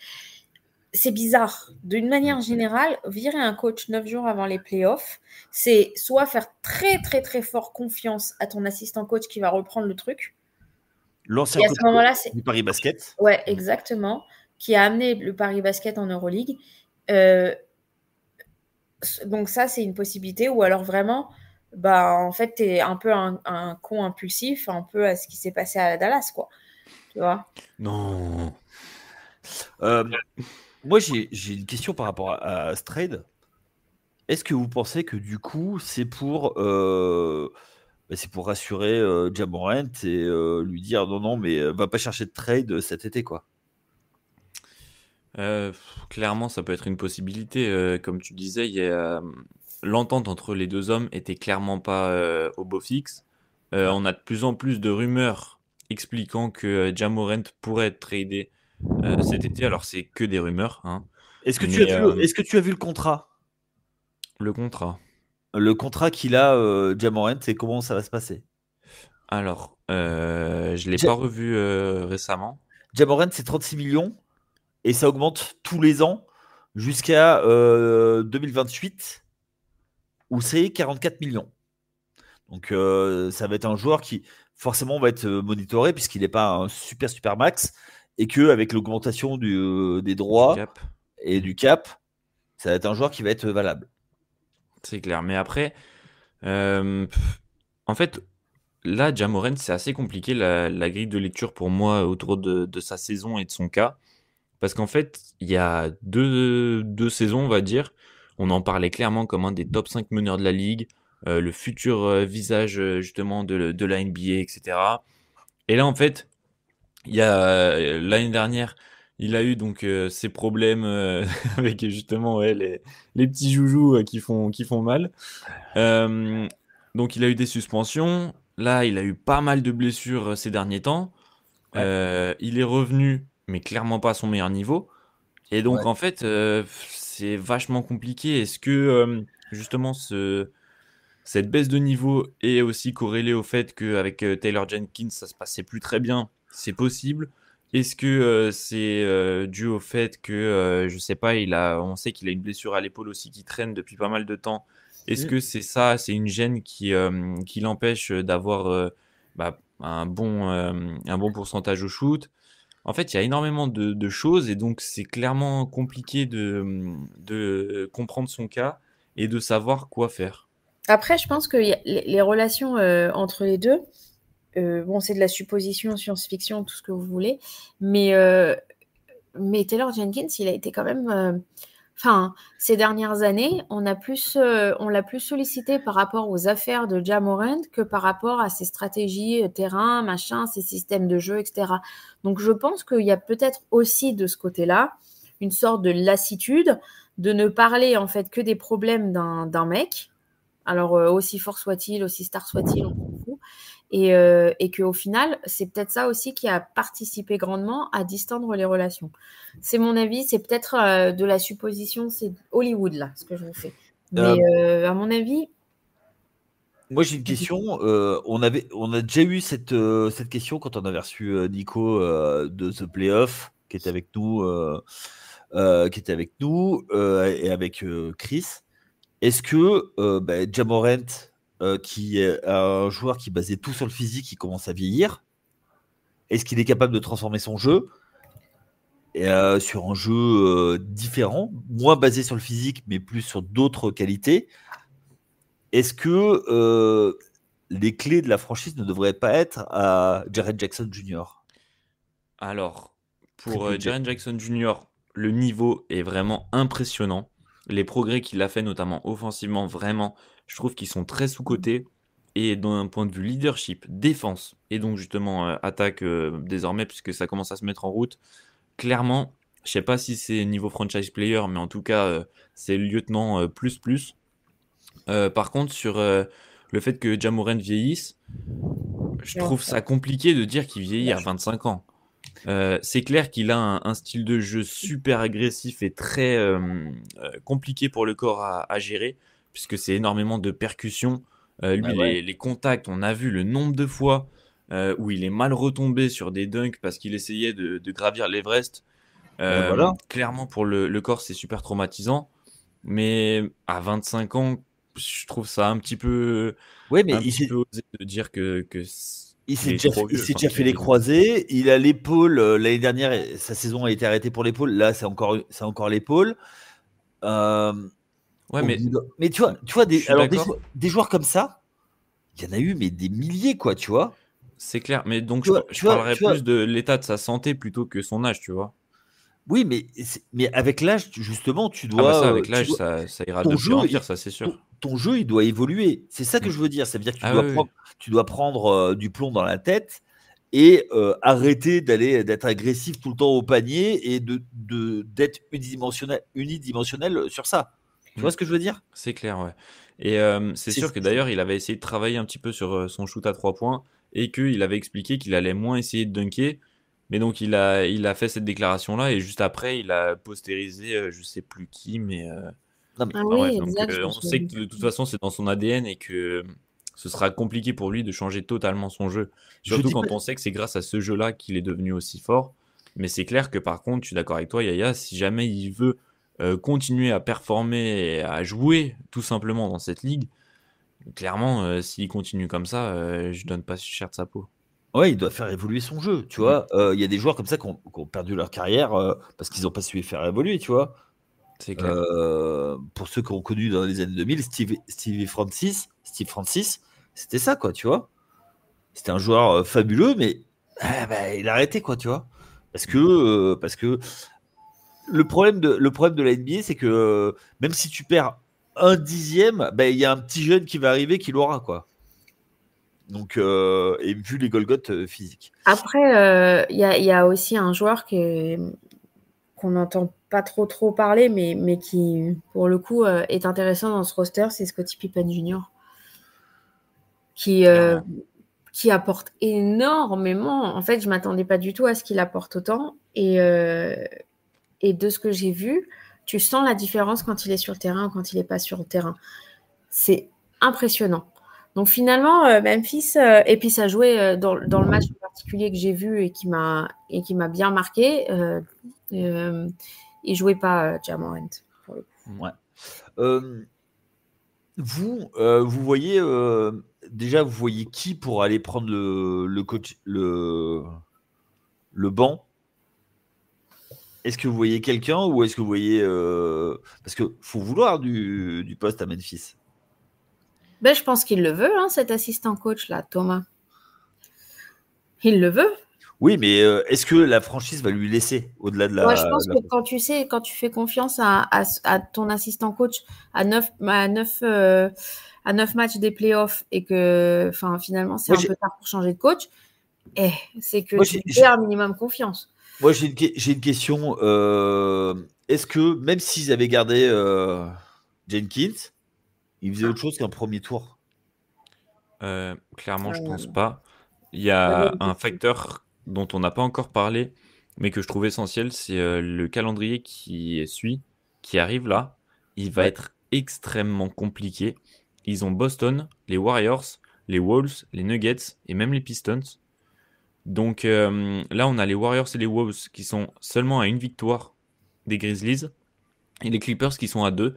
C'est bizarre. D'une manière générale, virer un coach 9 jours avant les playoffs, c'est soit faire très, très, très fort confiance à ton assistant coach qui va reprendre le truc. L'ancien Et à coach ce moment-là, c'est. du Paris Basket. Ouais, exactement. Qui a amené le Paris Basket en Euroleague. Euh, donc ça, c'est une possibilité. Ou alors vraiment, bah, en fait, tu es un peu un con impulsif, un peu à ce qui s'est passé à Dallas, quoi. Tu vois? Non. Euh, Moi, j'ai une question par rapport à ce trade. Est-ce que vous pensez que du coup, c'est pour rassurer Ja Morant et lui dire non, non, mais va pas chercher de trade cet été, quoi. Clairement, ça peut être une possibilité. Comme tu disais, l'entente entre les deux hommes était clairement pas au beau fixe. On a de plus en plus de rumeurs expliquant que Ja Morant pourrait être tradé cet été. Alors, c'est que des rumeurs, hein. Mais Est-ce que tu as vu le contrat? le contrat. Le contrat qu'il a, Ja Morant, et comment ça va se passer? Alors, je l'ai Ja, pas revu récemment. Ja Morant, c'est 36 millions et ça augmente tous les ans jusqu'à 2028 où c'est 44 millions. Donc, ça va être un joueur qui forcément va être monitoré puisqu'il n'est pas un super super max et que avec l'augmentation des Du droits cap, et du cap, ça va être un joueur qui va être valable. c'est clair. Mais après, en fait, là, Ja Morant, c'est assez compliqué la grille de lecture pour moi autour de sa saison et de son cas. Parce qu'en fait, il y a deux saisons, on va dire. On en parlait clairement comme un des top 5 meneurs de la ligue, le futur visage justement de la NBA, etc. Et là, en fait, il y a l'année dernière, il a eu donc ses problèmes avec justement ouais, les petits joujoux qui font mal. Euh, donc il a eu des suspensions. Là, il a eu pas mal de blessures ces derniers temps. Ouais, Il est revenu, mais clairement pas à son meilleur niveau. Et donc ouais. en fait, c'est vachement compliqué. Est-ce que justement cette baisse de niveau est aussi corrélée au fait qu'avec Taylor Jenkins, ça se passait plus très bien? C'est possible. Est-ce que c'est dû au fait que, je sais pas, on sait qu'il a une blessure à l'épaule aussi qui traîne depuis pas mal de temps. Est-ce Mm. que c'est ça, c'est une gêne qui l'empêche d'avoir un bon pourcentage au shoot? En fait, il y a énormément de choses et donc c'est clairement compliqué de comprendre son cas et de savoir quoi faire. Après, je pense que les relations entre les deux, bon, c'est de la supposition, science-fiction, tout ce que vous voulez, mais Taylor Jenkins, il a été quand même. Enfin, ces dernières années, on l'a plus sollicité par rapport aux affaires de Ja Morant que par rapport à ses stratégies terrain, machin, ses systèmes de jeu, etc. Donc, je pense qu'il y a peut-être aussi de ce côté-là une sorte de lassitude de ne parler en fait que des problèmes d'un mec. Alors, aussi fort soit-il, aussi star soit-il, on s'en fout. Et qu'au final, c'est peut-être ça aussi qui a participé grandement à distendre les relations. C'est mon avis, c'est peut-être de la supposition, c'est Hollywood là, ce que je vous fais. Mais Euh, à mon avis, Moi, j'ai une question. On a déjà eu cette question quand on avait reçu Nico de The Playoff, qui était avec nous, et avec Chris. Est-ce que Ja Morant, qui est un joueur qui basait tout sur le physique, qui commence à vieillir, est-ce qu'il est capable de transformer son jeu? sur un jeu différent, moins basé sur le physique, mais plus sur d'autres qualités. Est-ce que les clés de la franchise ne devraient pas être à Jaren Jackson Jr. Alors, pour Triple J. Jaren Jackson Jr., le niveau est vraiment impressionnant. Les progrès qu'il a fait, notamment offensivement, vraiment, je trouve qu'ils sont très sous-cotés. Et d'un point de vue leadership, défense, et donc justement attaque désormais, puisque ça commence à se mettre en route, clairement, je sais pas si c'est niveau franchise player, mais en tout cas, c'est lieutenant plus plus. Par contre, sur le fait que Ja Morant vieillisse, je trouve ça compliqué de dire qu'il vieillit à 25 ans. C'est clair qu'il a un style de jeu super agressif et très compliqué pour le corps à gérer, puisque c'est énormément de percussions. Lui, les contacts, on a vu le nombre de fois où il est mal retombé sur des dunks parce qu'il essayait de gravir l'Everest. Clairement, pour le corps, c'est super traumatisant. Mais à 25 ans, je trouve ça un petit peu, Ouais, mais osé de dire que il s'est est déjà, trop il vieux, s'est enfin, déjà qu'il fait a les des- croisés. Il a l'épaule. L'année dernière, sa saison a été arrêtée pour l'épaule. Là, c'est encore l'épaule. Euh, Ouais, mais mais tu vois je suis d'accord. des joueurs comme ça, il y en a eu, mais des milliers, quoi, tu vois. C'est clair, mais donc je Tu vois, parlerais plus de l'état de sa santé plutôt que son âge, tu vois. oui, mais avec l'âge, justement, Ah bah ça, avec l'âge, ça ira de ton pire jeu, en pire, ça c'est sûr. ton jeu, il doit évoluer. C'est ça que Mm. je veux dire. Ça veut dire que Ah oui, oui. tu dois prendre du plomb dans la tête et arrêter d'être agressif tout le temps au panier et d'être unidimensionnel sur ça. Tu Mm. vois ce que je veux dire? C'est clair, ouais. Et c'est sûr que C'est- d'ailleurs, il avait essayé de travailler un petit peu sur son shoot à 3 points et qu'il avait expliqué qu'il allait moins essayer de dunker. Mais donc, il a fait cette déclaration-là et juste après, il a postérisé, je sais plus qui, mais Non, mais Ah enfin oui, bref. Donc, exact, je me on sait souviens. que de toute façon, c'est dans son ADN et que ce sera compliqué pour lui de changer totalement son jeu. je Surtout dis pas. quand on sait que c'est grâce à ce jeu-là qu'il est devenu aussi fort. Mais c'est clair que par contre, je suis d'accord avec toi, Yaya, si jamais il veut continuer à performer et à jouer tout simplement dans cette ligue, clairement, s'il continue comme ça, je donne pas cher de sa peau. Ouais, il doit faire évoluer son jeu, tu Mm. vois. Il y a des joueurs comme ça qui ont perdu leur carrière parce qu'ils n'ont pas su les faire évoluer, tu vois. C'est clair. Pour ceux qui ont connu dans les années 2000, Steve Francis, c'était ça, quoi, tu vois. C'était un joueur fabuleux, mais il a arrêté, quoi, tu vois. Parce que le problème de la NBA, c'est que même si tu perds un dixième, il y a un petit jeune qui va arriver qui l'aura, quoi. Donc, et vu les Golgoth physiques. Après, il y a aussi un joueur qu'on n'entend pas trop parler, mais qui, pour le coup, est intéressant dans ce roster, c'est Scottie Pippen Jr. qui, euh, Clairement. qui apporte énormément. En fait, je m'attendais pas du tout à ce qu'il apporte autant. Et de ce que j'ai vu, tu sens la différence quand il est sur le terrain ou quand il n'est pas sur le terrain. C'est impressionnant. Donc finalement, Memphis, et puis ça jouait dans le match en particulier que j'ai vu et qui m'a bien marqué. Il jouait pas Ja Morant, pour le coup. Ouais. Vous voyez déjà, vous voyez qui pour aller prendre le coach, le banc? Est-ce que vous voyez quelqu'un ou est-ce que vous voyez parce que faut vouloir du poste à Memphis. Ben, je pense qu'il le veut, hein, cet assistant coach là, Thomas. Il le veut. Oui, mais est-ce que la franchise va lui laisser au-delà de Moi, je la, pense que quand tu fais confiance à ton assistant coach à 9 matchs des playoffs et que finalement c'est Moi, un peu tard pour changer de coach, c'est que moi, tu lui fais un minimum confiance. Moi, j'ai une question. Est-ce que même s'ils avaient gardé Jenkins, ils faisaient autre chose qu'un premier tour? Clairement, je pense Euh, pas. Il y a un facteur dont on n'a pas encore parlé, mais que je trouve essentiel, c'est le calendrier qui suit, qui arrive là. Il va Ouais. être extrêmement compliqué. Ils ont Boston, les Warriors, les Wolves, les Nuggets et même les Pistons. Donc là, on a les Warriors et les Wolves qui sont seulement à une victoire des Grizzlies et les Clippers qui sont à 2.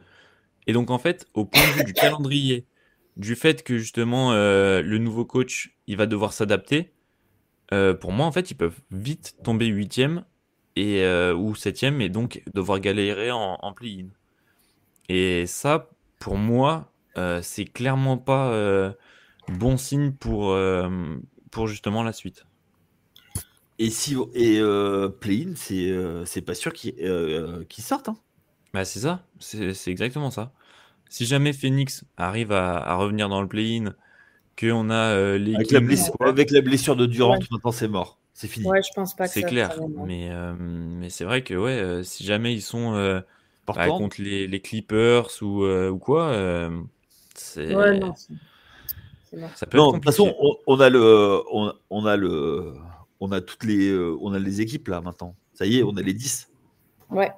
Et donc en fait, au point de vue du calendrier, du fait que justement le nouveau coach, il va devoir s'adapter, pour moi en fait, ils peuvent vite tomber huitième ou septième, et donc devoir galérer en play-in. Et ça, pour moi, c'est clairement pas bon signe pour justement la suite. Et play-in, c'est pas sûr qu'ils sortent. Hein. Bah, c'est ça, c'est exactement ça. Si jamais Phoenix arrive à revenir dans le play-in, qu'on a les Kings ou quoi, Avec la blessure de Durant, Ouais. maintenant c'est mort. C'est fini. Ouais, je pense pas que c'est ça clair. va vraiment. Mais c'est vrai que si jamais ils sont Portland. contre les Clippers ou quoi, c'est Ouais, non, c'est mort. ça peut être Non, de toute façon, compliqué. on a toutes on a les équipes là maintenant. Ça y est, on a les 10. Ouais.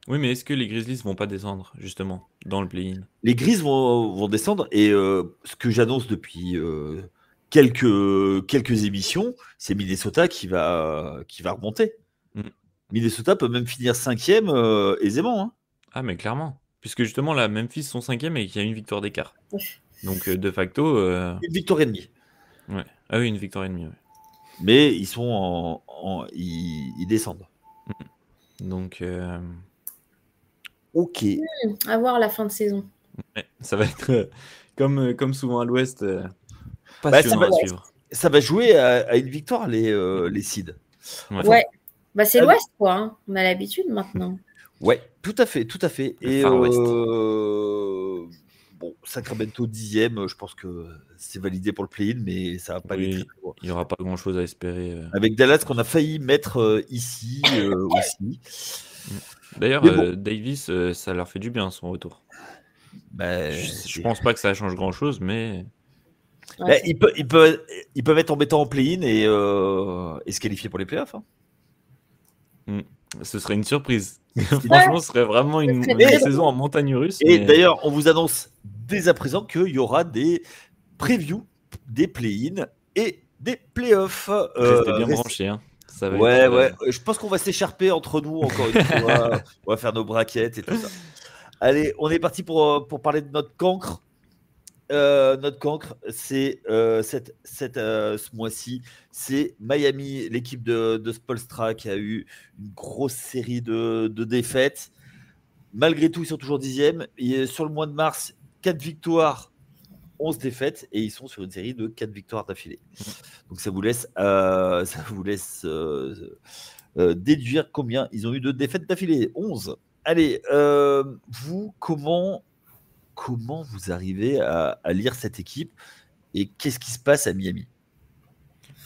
Oui, mais est-ce que les Grizzlies vont pas descendre justement dans le play-in? Les Grises vont descendre et ce que j'annonce depuis quelques émissions, c'est Minnesota qui va remonter. Mm. Minnesota peut même finir 5e aisément. Hein. Ah, mais clairement. Puisque justement, là, Memphis sont 5e et qu'il y a une victoire d'écart. Ouf. Donc, de facto. Une victoire et demie. Ouais. Ah oui, une victoire et demie. Ouais. Mais ils sont ils descendent. Donc, Ok. À voir la fin de saison. ouais, ça va être comme souvent à l'Ouest, Bah, passionnant à suivre. Ça va jouer à une victoire, les seeds. Ouais. Ouais. Bah, c'est Allez. l'Ouest, quoi. Hein. On a l'habitude maintenant. Ouais, tout à fait, tout à fait. Le Et Far West. bon, Sacramento 10e, je pense que c'est validé pour le play-in, mais ça va pas aller très Oui, loin. il n'y aura pas grand-chose à espérer. Avec Dallas qu'on a failli mettre ici aussi. D'ailleurs, Mais bon. Davis, ça leur fait du bien son retour. Bah, Je pense pas que ça change grand-chose, mais bah, Ouais, ils peuvent être embêtants en play-in et se qualifier pour les playoffs. Hein. ce serait une surprise. Franchement, ce serait vraiment une saison en montagne russe. Et mais- d'ailleurs, on vous annonce dès à présent qu'il y aura des previews des play-in et des playoffs. Restez bien branchés. Hein. Ça va Ouais, être, ouais. Je pense qu'on va s'écharper entre nous encore une fois. On va faire nos braquettes et tout ça. Allez, on est parti pour parler de notre cancre. Notre cancre, c'est ce mois-ci, c'est Miami, l'équipe de Spoelstra qui a eu une grosse série de défaites. Malgré tout, ils sont toujours 10e. Et sur le mois de mars, 4 victoires, 11 défaites, et ils sont sur une série de 4 victoires d'affilée. Donc ça vous laisse, déduire combien ils ont eu de défaites d'affilée. 11. Allez, vous, comment vous arrivez à lire cette équipe et qu'est-ce qui se passe à Miami?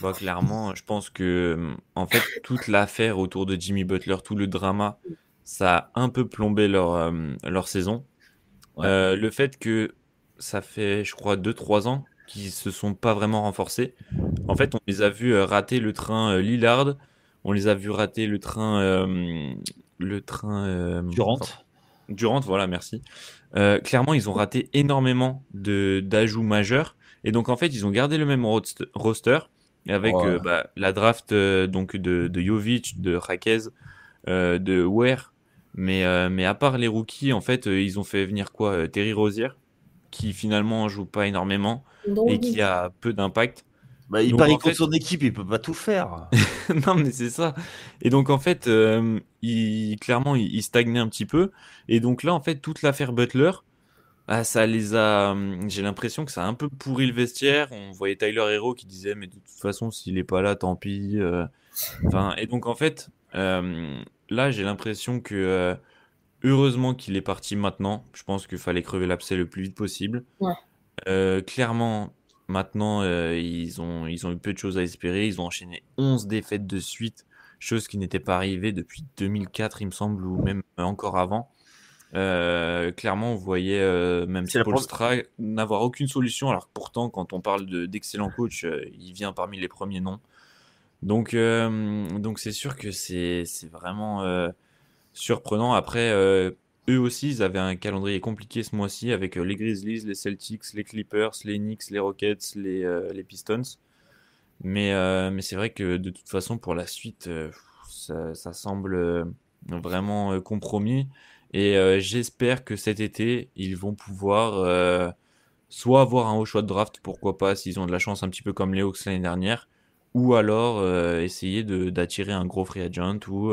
Bah, clairement, je pense que en fait, toute l'affaire autour de Jimmy Butler, tout le drama, ça a un peu plombé leur saison. Ouais. Le fait que ça fait, je crois, 2-3 ans qu'ils se sont pas vraiment renforcés. En fait, on les a vus rater le train Lillard, on les a vus rater le train Durant. Durant, voilà, merci. Clairement, ils ont raté énormément d'ajouts majeurs. Et donc, en fait, ils ont gardé le même roster avec Ouais. la draft donc de Jovic, de Jaquez, de Ware. Mais à part les rookies, en fait, ils ont fait venir quoi Terry Rozier, qui finalement joue pas énormément et qui a peu d'impact. Bah, il Donc, parie en contre fait, son équipe, il peut pas tout faire. non, mais c'est ça. Et donc, en fait, clairement, il stagnait un petit peu. Et donc là, en fait, toute l'affaire Butler, ça les a. J'ai l'impression que ça a un peu pourri le vestiaire. On voyait Tyler Hero qui disait, mais de toute façon, s'il est pas là, tant pis. Enfin, et donc, en fait, là, j'ai l'impression que heureusement qu'il est parti maintenant. Je pense qu'il fallait crever l'abcès le plus vite possible. Ouais. Clairement, maintenant, ils ont eu peu de choses à espérer. Ils ont enchaîné 11 défaites de suite, chose qui n'était pas arrivée depuis 2004, il me semble, ou même encore avant. Clairement, on voyait même C'est la première- Spoelstra n'avoir aucune solution, alors que pourtant, quand on parle d'excellents coachs, il vient parmi les premiers noms. Donc c'est sûr que c'est vraiment surprenant. Après, eux aussi, ils avaient un calendrier compliqué ce mois-ci avec les Grizzlies, les Celtics, les Clippers, les Knicks, les Rockets, les Pistons. Mais c'est vrai que de toute façon, pour la suite, ça semble vraiment compromis. Et j'espère que cet été, ils vont pouvoir soit avoir un haut choix de draft, pourquoi pas, s'ils ont de la chance, un petit peu comme les Hawks l'année dernière, ou alors essayer d'attirer un gros free agent ou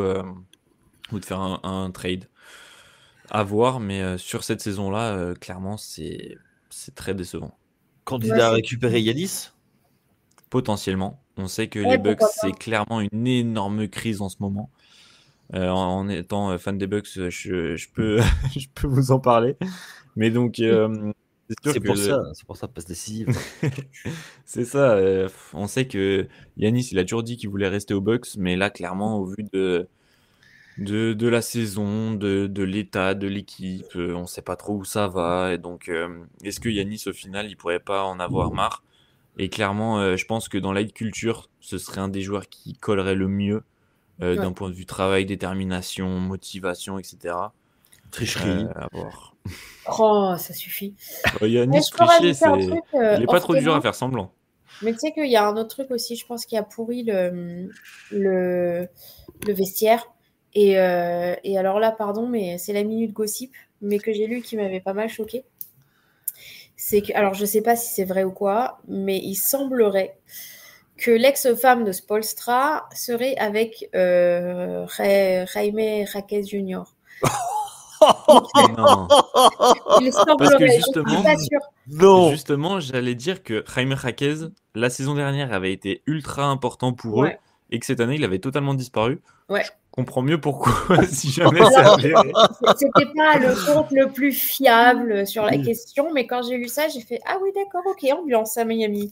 de faire un trade. À voir, mais sur cette saison-là, clairement, c'est très décevant. Ouais, Candidat à récupérer Yanis? Potentiellement. On sait que les Ouais, Bucks, pourquoi c'est pas. clairement une énorme crise en ce moment. En étant fan des Bucks, je peux, je peux vous en parler. Mais donc, c'est sûr que C'est pour ça, passe décisive. c'est ça. On sait que Yanis, il a toujours dit qu'il voulait rester aux Bucks, mais là, clairement, au vu de la saison, de l'état de l'équipe, on ne sait pas trop où ça va. Et donc, est-ce que Yanis, au final, il pourrait pas en avoir marre? Et clairement, je pense que dans l'high culture, ce serait un des joueurs qui collerait le mieux Ouais. d'un point de vue travail, détermination, motivation, etc. Tricherie. À voir. Oh, ça suffit. Mais Yanis je peux tricher, rajouter un truc il est pas off trop dur à terrain. faire semblant. Mais tu sais qu'il y a un autre truc aussi, je pense, qui a pourri le, le vestiaire. Et alors là, pardon, mais c'est la minute gossip, mais que j'ai lu qui m'avait pas mal choqué. C'est que, alors je sais pas si c'est vrai ou quoi, mais il semblerait que l'ex-femme de Spolstra serait avec Jaime Jaquez Jr. Non. Il Parce que semblerait, je suis justement, pas sûre. Non. j'allais dire que Jaime Jaquez, la saison dernière, avait été ultra important pour eux Ouais, et que cette année, il avait totalement disparu. ouais. Je comprends mieux pourquoi, si jamais c'est Alors, avéré. c'était pas le compte le plus fiable sur la question, mais quand j'ai lu ça, j'ai fait ah oui d'accord, ok, ambiance à Miami.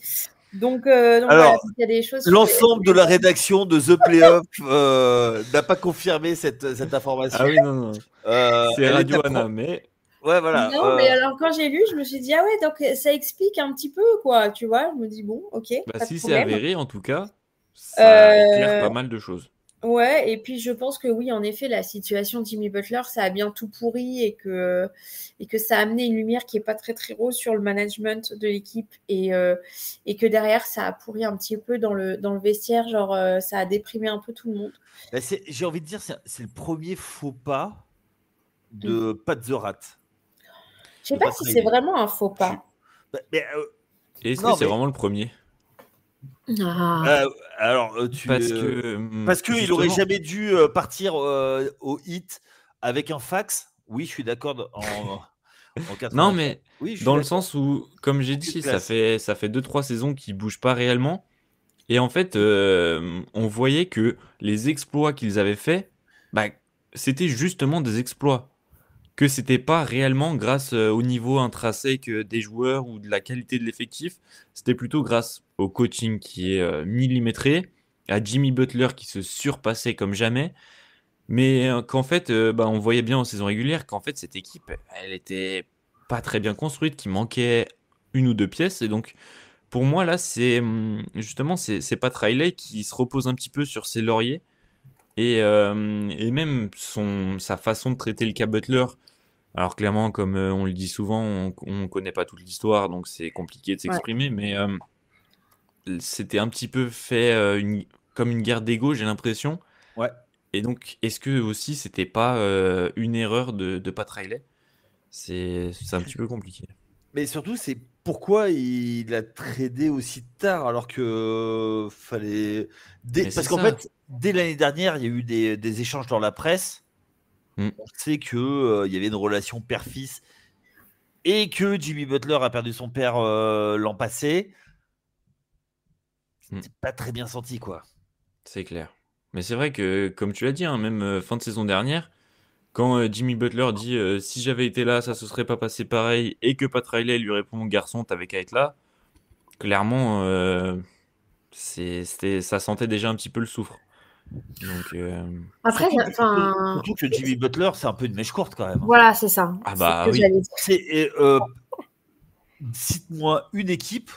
Donc voilà, Alors, il y a des choses sur l'ensemble de la rédaction de The Playoff n'a pas confirmé cette information. Ah oui, non, non. C'est Elle est Radio à Anna, mais Ouais, voilà. Non, mais alors quand j'ai lu, je me suis dit ah ouais, donc ça explique un petit peu quoi, tu vois. Je me dis bon, ok, bah, pas de si c'est problème. avéré, en tout cas, ça éclaire Euh, pas mal de choses. Ouais, et puis je pense que oui, en effet, la situation de Jimmy Butler, ça a bien tout pourri et que ça a amené une lumière qui est pas très très rose sur le management de l'équipe et que derrière, ça a pourri un petit peu dans le vestiaire, genre ça a déprimé un peu tout le monde. Bah, j'ai envie de dire, c'est le premier faux pas Mm. de Pat the Rat. Je sais De pas Pat si c'est Riley. vraiment un faux Je suis- pas. Bah, mais, Et est-ce que non, c'est mais vraiment le premier? Ah. alors, Parce que, parce qu'il aurait justement, jamais dû partir au hit avec un fax. Oui, je suis d'accord en non, 84. mais Oui, je suis dans le d'accord. sens où, comme j'ai Aucune dit, ça classe. fait 2-3 saisons qu'il bouge pas réellement. Et en fait, on voyait que les exploits qu'ils avaient faits, bah, c'était justement des exploits. Que c'était pas réellement grâce au niveau intrinsèque des joueurs ou de la qualité de l'effectif. C'était plutôt grâce au coaching qui est millimétré, à Jimmy Butler qui se surpassait comme jamais. Mais qu'en fait, bah, on voyait bien en saison régulière qu'en fait, cette équipe, elle était pas très bien construite, qu'il manquait une ou deux pièces. Et donc, pour moi, là, justement, c'est Pat Riley qui se repose un petit peu sur ses lauriers. Et même sa façon de traiter le cas Butler. Alors, clairement, comme on le dit souvent, on connaît pas toute l'histoire, donc c'est compliqué de Ouais. s'exprimer. Mais c'était un petit peu fait comme une guerre d'ego, j'ai l'impression. Ouais. Et donc, est-ce que aussi c'était pas une erreur de Pat Riley? C'est un petit peu compliqué. Mais surtout, c'est pourquoi il a tradé aussi tard alors que fallait. Mais c'est Parce qu'en ça. fait, dès l'année dernière, il y a eu des échanges dans la presse. Mm. On sait que il y avait une relation père-fils et que Jimmy Butler a perdu son père l'an passé. Mm. C'est pas très bien senti, quoi. C'est clair. Mais c'est vrai que, comme tu l'as dit, hein, même fin de saison dernière, quand Jimmy Butler dit si j'avais été là, ça se serait pas passé pareil, et que Pat Riley lui répond garçon, t'avais qu'à être là, clairement, ça sentait déjà un petit peu le soufre. Donc, Après, enfin, Surtout que Jimmy Butler, c'est un peu une mèche courte quand même. voilà, c'est ça. ah C'est ce bah que oui, j'allais dire. Cite-moi une équipe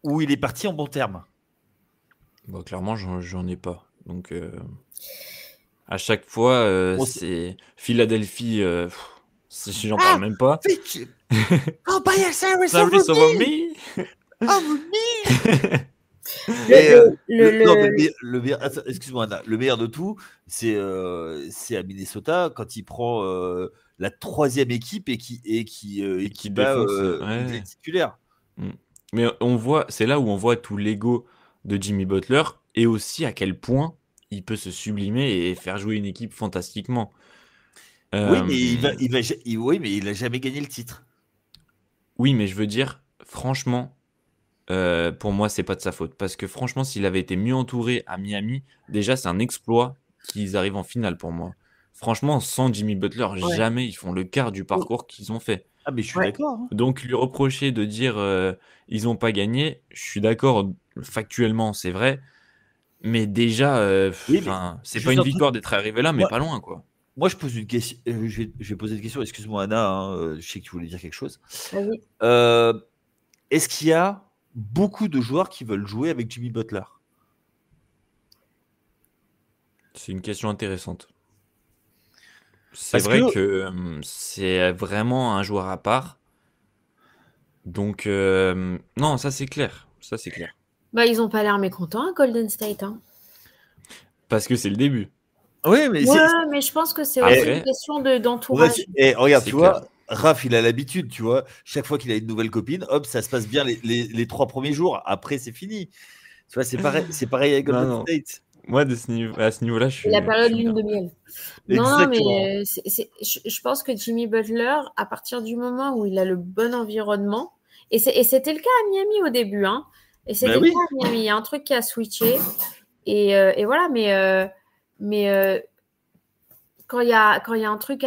où il est parti en bon terme. bah, clairement, j'en ai pas. Donc, à chaque fois, On sait- c'est Philadelphie, j'en parle même pas. Fitch. Oh, buy a service Sorry, over over me. me. Over me. Le meilleur, excuse-moi, Anna, le meilleur de tout, c'est à Minnesota quand il prend la troisième équipe et qui bat défonce. les Ouais. titulaires. Mm. Mais c'est là où on voit tout l'ego de Jimmy Butler et aussi à quel point il peut se sublimer et faire jouer une équipe fantastiquement. Oui, mais Euh, oui, mais il a jamais gagné le titre. oui, mais je veux dire, franchement, pour moi, c'est pas de sa faute. Parce que franchement, s'il avait été mieux entouré à Miami, déjà, c'est un exploit qu'ils arrivent en finale pour moi. Franchement, sans Jimmy Butler, Ouais. jamais ils font le quart du parcours qu'ils ont fait. Ah, mais je suis Ouais. d'accord, hein. Donc, lui reprocher de dire ils n'ont pas gagné, je suis d'accord, factuellement, c'est vrai. Mais déjà, Oui, mais c'est pas juste une un truc. victoire d'être arrivé là, mais Moi, pas loin, quoi. moi, je pose une question. Je vais poser une question. Excuse-moi, Anna. Hein, je sais que tu voulais dire quelque chose. Vas-y. Euh, Est-ce qu'il y a beaucoup de joueurs qui veulent jouer avec Jimmy Butler? C'est une question intéressante. C'est Parce que, vrai que c'est vraiment un joueur à part. Donc, non, ça c'est clair. Ça c'est clair. Bah, ils ont pas l'air mécontents à Golden State, hein. Parce que c'est le début. oui, mais Ouais, mais je pense que c'est aussi une Après, question ouais, d'entourage. regarde, c'est tu clair. vois, Raph, il a l'habitude, tu vois. Chaque fois qu'il a une nouvelle copine, hop, ça se passe bien les 3 premiers jours. Après, c'est fini. Tu vois, c'est pareil avec Non, Golden non. State. Moi, à ce niveau-là, La je période suis lune bien. de miel. Non, non, Exactement. mais je pense que Jimmy Butler, à partir du moment où il a le bon environnement, et c'était le cas à Miami au début, hein, et Ben c'était le cas oui. à Miami, il y a un truc qui a switché, et voilà, mais quand il y a un truc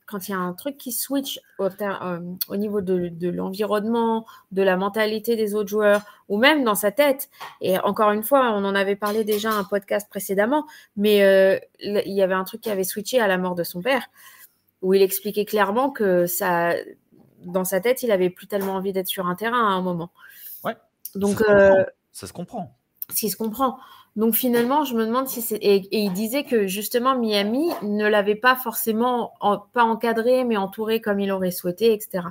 quand il y a un truc qui switch au niveau de l'environnement, de la mentalité des autres joueurs, ou même dans sa tête. Et encore une fois, on en avait parlé déjà un podcast précédemment, mais il y avait un truc qui avait switché à la mort de son père, où il expliquait clairement que dans sa tête, il avait plus tellement envie d'être sur un terrain à un moment. Ouais. Donc, Ça se comprend. Ça se comprend. si se comprend. Donc finalement, je me demande si c'est et il disait que justement Miami ne l'avait pas forcément pas encadré, mais entouré comme il aurait souhaité, etc.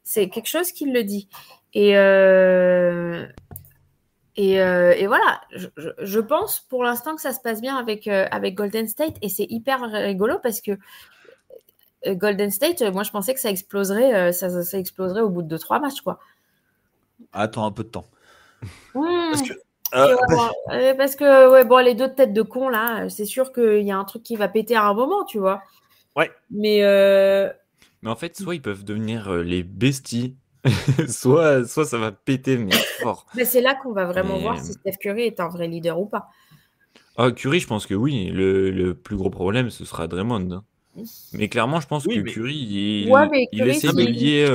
C'est quelque chose qu'il le dit. Et et voilà, je pense pour l'instant que ça se passe bien avec Golden State et c'est hyper rigolo parce que Golden State, moi je pensais que ça exploserait, ça exploserait au bout de 2-3 matchs, quoi. Attends un peu de temps. Parce Mmh. que, Et parce- parce que ouais, bon, les deux têtes de con là, c'est sûr qu'il y a un truc qui va péter à un moment, tu vois. ouais. Mais Mais en fait, soit ils peuvent devenir les besties, soit ça va péter, mais fort. c'est là qu'on va vraiment Mais voir si Steph Curry est un vrai leader ou pas. Curry, je pense que oui. Le plus gros problème, ce sera Draymond, hein. Mais clairement, je pense Oui, que mais Curry, Ouais, mais il Curry, essaye non, de mais lier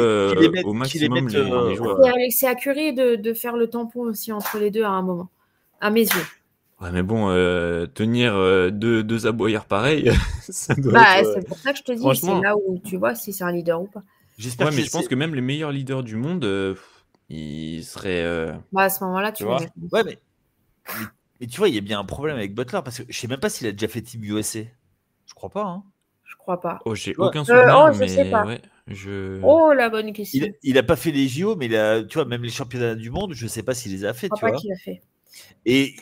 au qui les maximum mettent. les joueurs. c'est à Curry de faire le tampon aussi entre les deux à un moment, à mes yeux. Ouais, mais bon, tenir deux aboyeurs pareils, ça doit être. Bah, c'est pour ça que je te dis, c'est Franchement, là où tu vois si c'est un leader ou pas. J'espère ouais, que mais je pense que même les meilleurs leaders du monde, ils seraient. Bah, à ce moment-là, Tu tu mets vois? la Ouais, mais tu vois, il y a bien un problème avec Butler parce que je sais même pas s'il a déjà fait Team USA. Je crois pas, hein. Je crois pas. Oh, j'ai Tu vois, aucun souvenir, Je sais mais pas. ouais, je. Oh, la bonne question. il a pas fait les JO, mais tu vois, même les championnats du monde, je sais pas s'il les a Je fait, crois tu pas vois. qu'il a fait. Et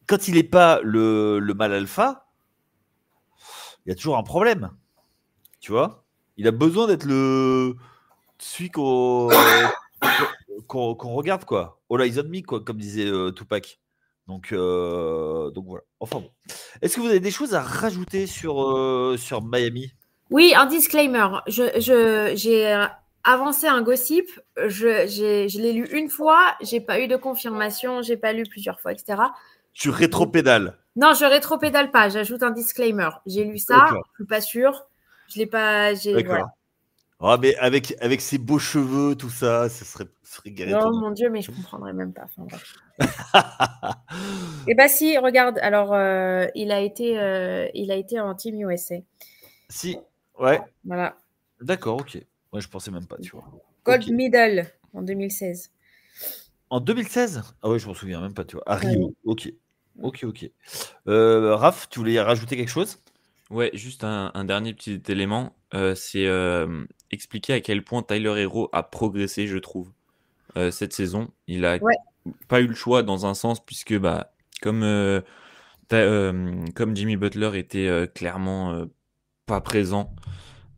quand il est pas le mâle alpha, il y a toujours un problème, tu vois. Il a besoin d'être celui qu'on regarde, quoi. All eyes on me, quoi, comme disait Tupac. Donc voilà. Enfin bon. Est-ce que vous avez des choses à rajouter sur Miami? Oui, un disclaimer. J'ai avancé un gossip. Je l'ai lu une fois. J'ai pas eu de confirmation. J'ai pas lu plusieurs fois, etc. Tu rétropédales. Non, je rétropédale pas. J'ajoute un disclaimer. J'ai lu ça. D'accord. Je suis pas sûre. Je l'ai pas. Voilà. D'accord. Ah, mais avec ses beaux cheveux, tout ça, ce serait garé ton Oh nom. mon Dieu, mais je comprendrais même pas. Enfin, bref. Eh ben si, regarde. Alors, il a été en Team USA. Si, ouais, Voilà. d'accord, ok. Moi, je pensais même pas, tu vois. Gold Ok. medal en 2016. En 2016? Ah ouais, je m'en souviens même pas, tu vois. À Ouais. Rio, ok. Ok. Raph, tu voulais rajouter quelque chose? Ouais, juste un dernier petit élément, c'est expliquer à quel point Tyler Hero a progressé, je trouve, cette saison. Il a Ouais. pas eu le choix dans un sens, puisque bah, comme, comme Jimmy Butler était clairement pas présent,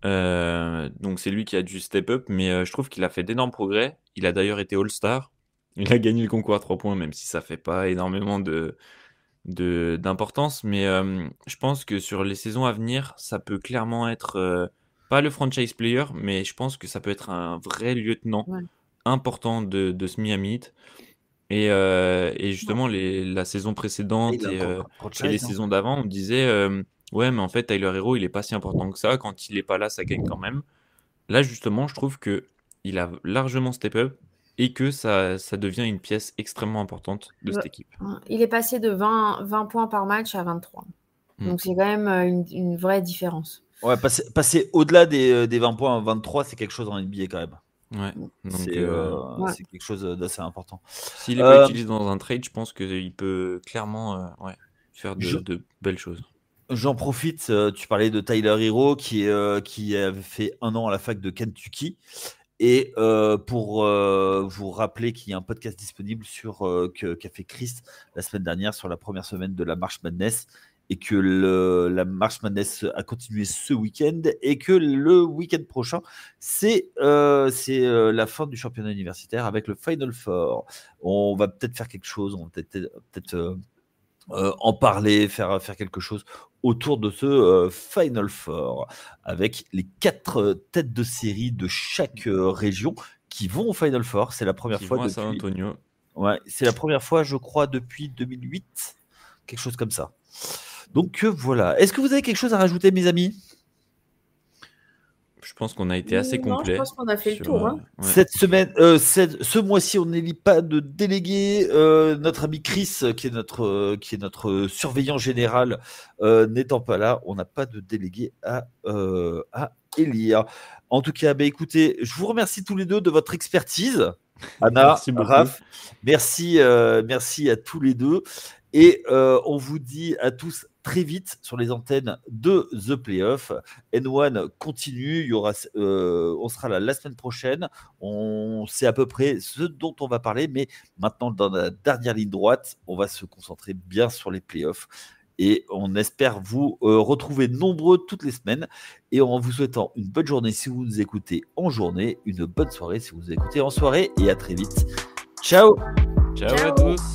donc c'est lui qui a dû step up, mais je trouve qu'il a fait d'énormes progrès. Il a d'ailleurs été All-Star. Il a gagné le concours à 3 points, même si ça fait pas énormément d'importance. Mais je pense que sur les saisons à venir, ça peut clairement être pas le franchise player, mais je pense que ça peut être un vrai lieutenant important de ce Miami Heat. Et justement, la saison précédente Il a et encore les saisons d'avant, on disait ouais, mais en fait, Tyler Hero, il est pas si important que ça. Quand il est pas là, ça gagne quand même. Là, justement, je trouve que il a largement step up et que ça devient une pièce extrêmement importante de cette équipe. Il est passé de 20 points par match à 23. Donc, c'est quand même une vraie différence. Ouais, passer au-delà des 20 points à 23, c'est quelque chose en NBA quand même. Ouais, donc c'est quelque chose d'assez important. S'il n'est pas utilisé dans un trade, je pense qu'il peut clairement faire de belles choses. J'en profite, tu parlais de Tyler Hero qui avait fait 1 an à la fac de Kentucky. Et pour vous rappeler qu'il y a un podcast disponible qu'a fait Chris la semaine dernière sur la première semaine de la March Madness, et que la March Madness a continué ce week-end, et que le week-end prochain, c'est la fin du championnat universitaire avec le Final Four. On va peut-être faire quelque chose, on va peut-être en parler, faire quelque chose autour de ce Final Four, avec les 4 têtes de série de chaque région qui vont au Final Four. C'est la première fois depuis San Antonio. Ouais, c'est la première fois, je crois, depuis 2008, quelque chose comme ça. Donc voilà. Est-ce que vous avez quelque chose à rajouter, mes amis ? Je pense qu'on a été assez complet. Je pense qu'on a fait le tour. Ouais. Cette semaine, ce mois-ci, on n'élit pas de délégué. Notre ami Chris, qui est notre surveillant général, n'étant pas là, on n'a pas de délégué à élire. En tout cas, écoutez, je vous remercie tous les deux de votre expertise. Anna, Raph, merci à tous les deux. Et on vous dit à tous très vite sur les antennes de The Playoff. N1 continue, on sera là la semaine prochaine. On sait à peu près ce dont on va parler, mais maintenant, dans la dernière ligne droite, on va se concentrer bien sur les playoffs. Et on espère vous retrouver nombreux toutes les semaines. Et en vous souhaitant une bonne journée si vous nous écoutez en journée, une bonne soirée si vous nous écoutez en soirée. Et à très vite. Ciao. Ciao à tous.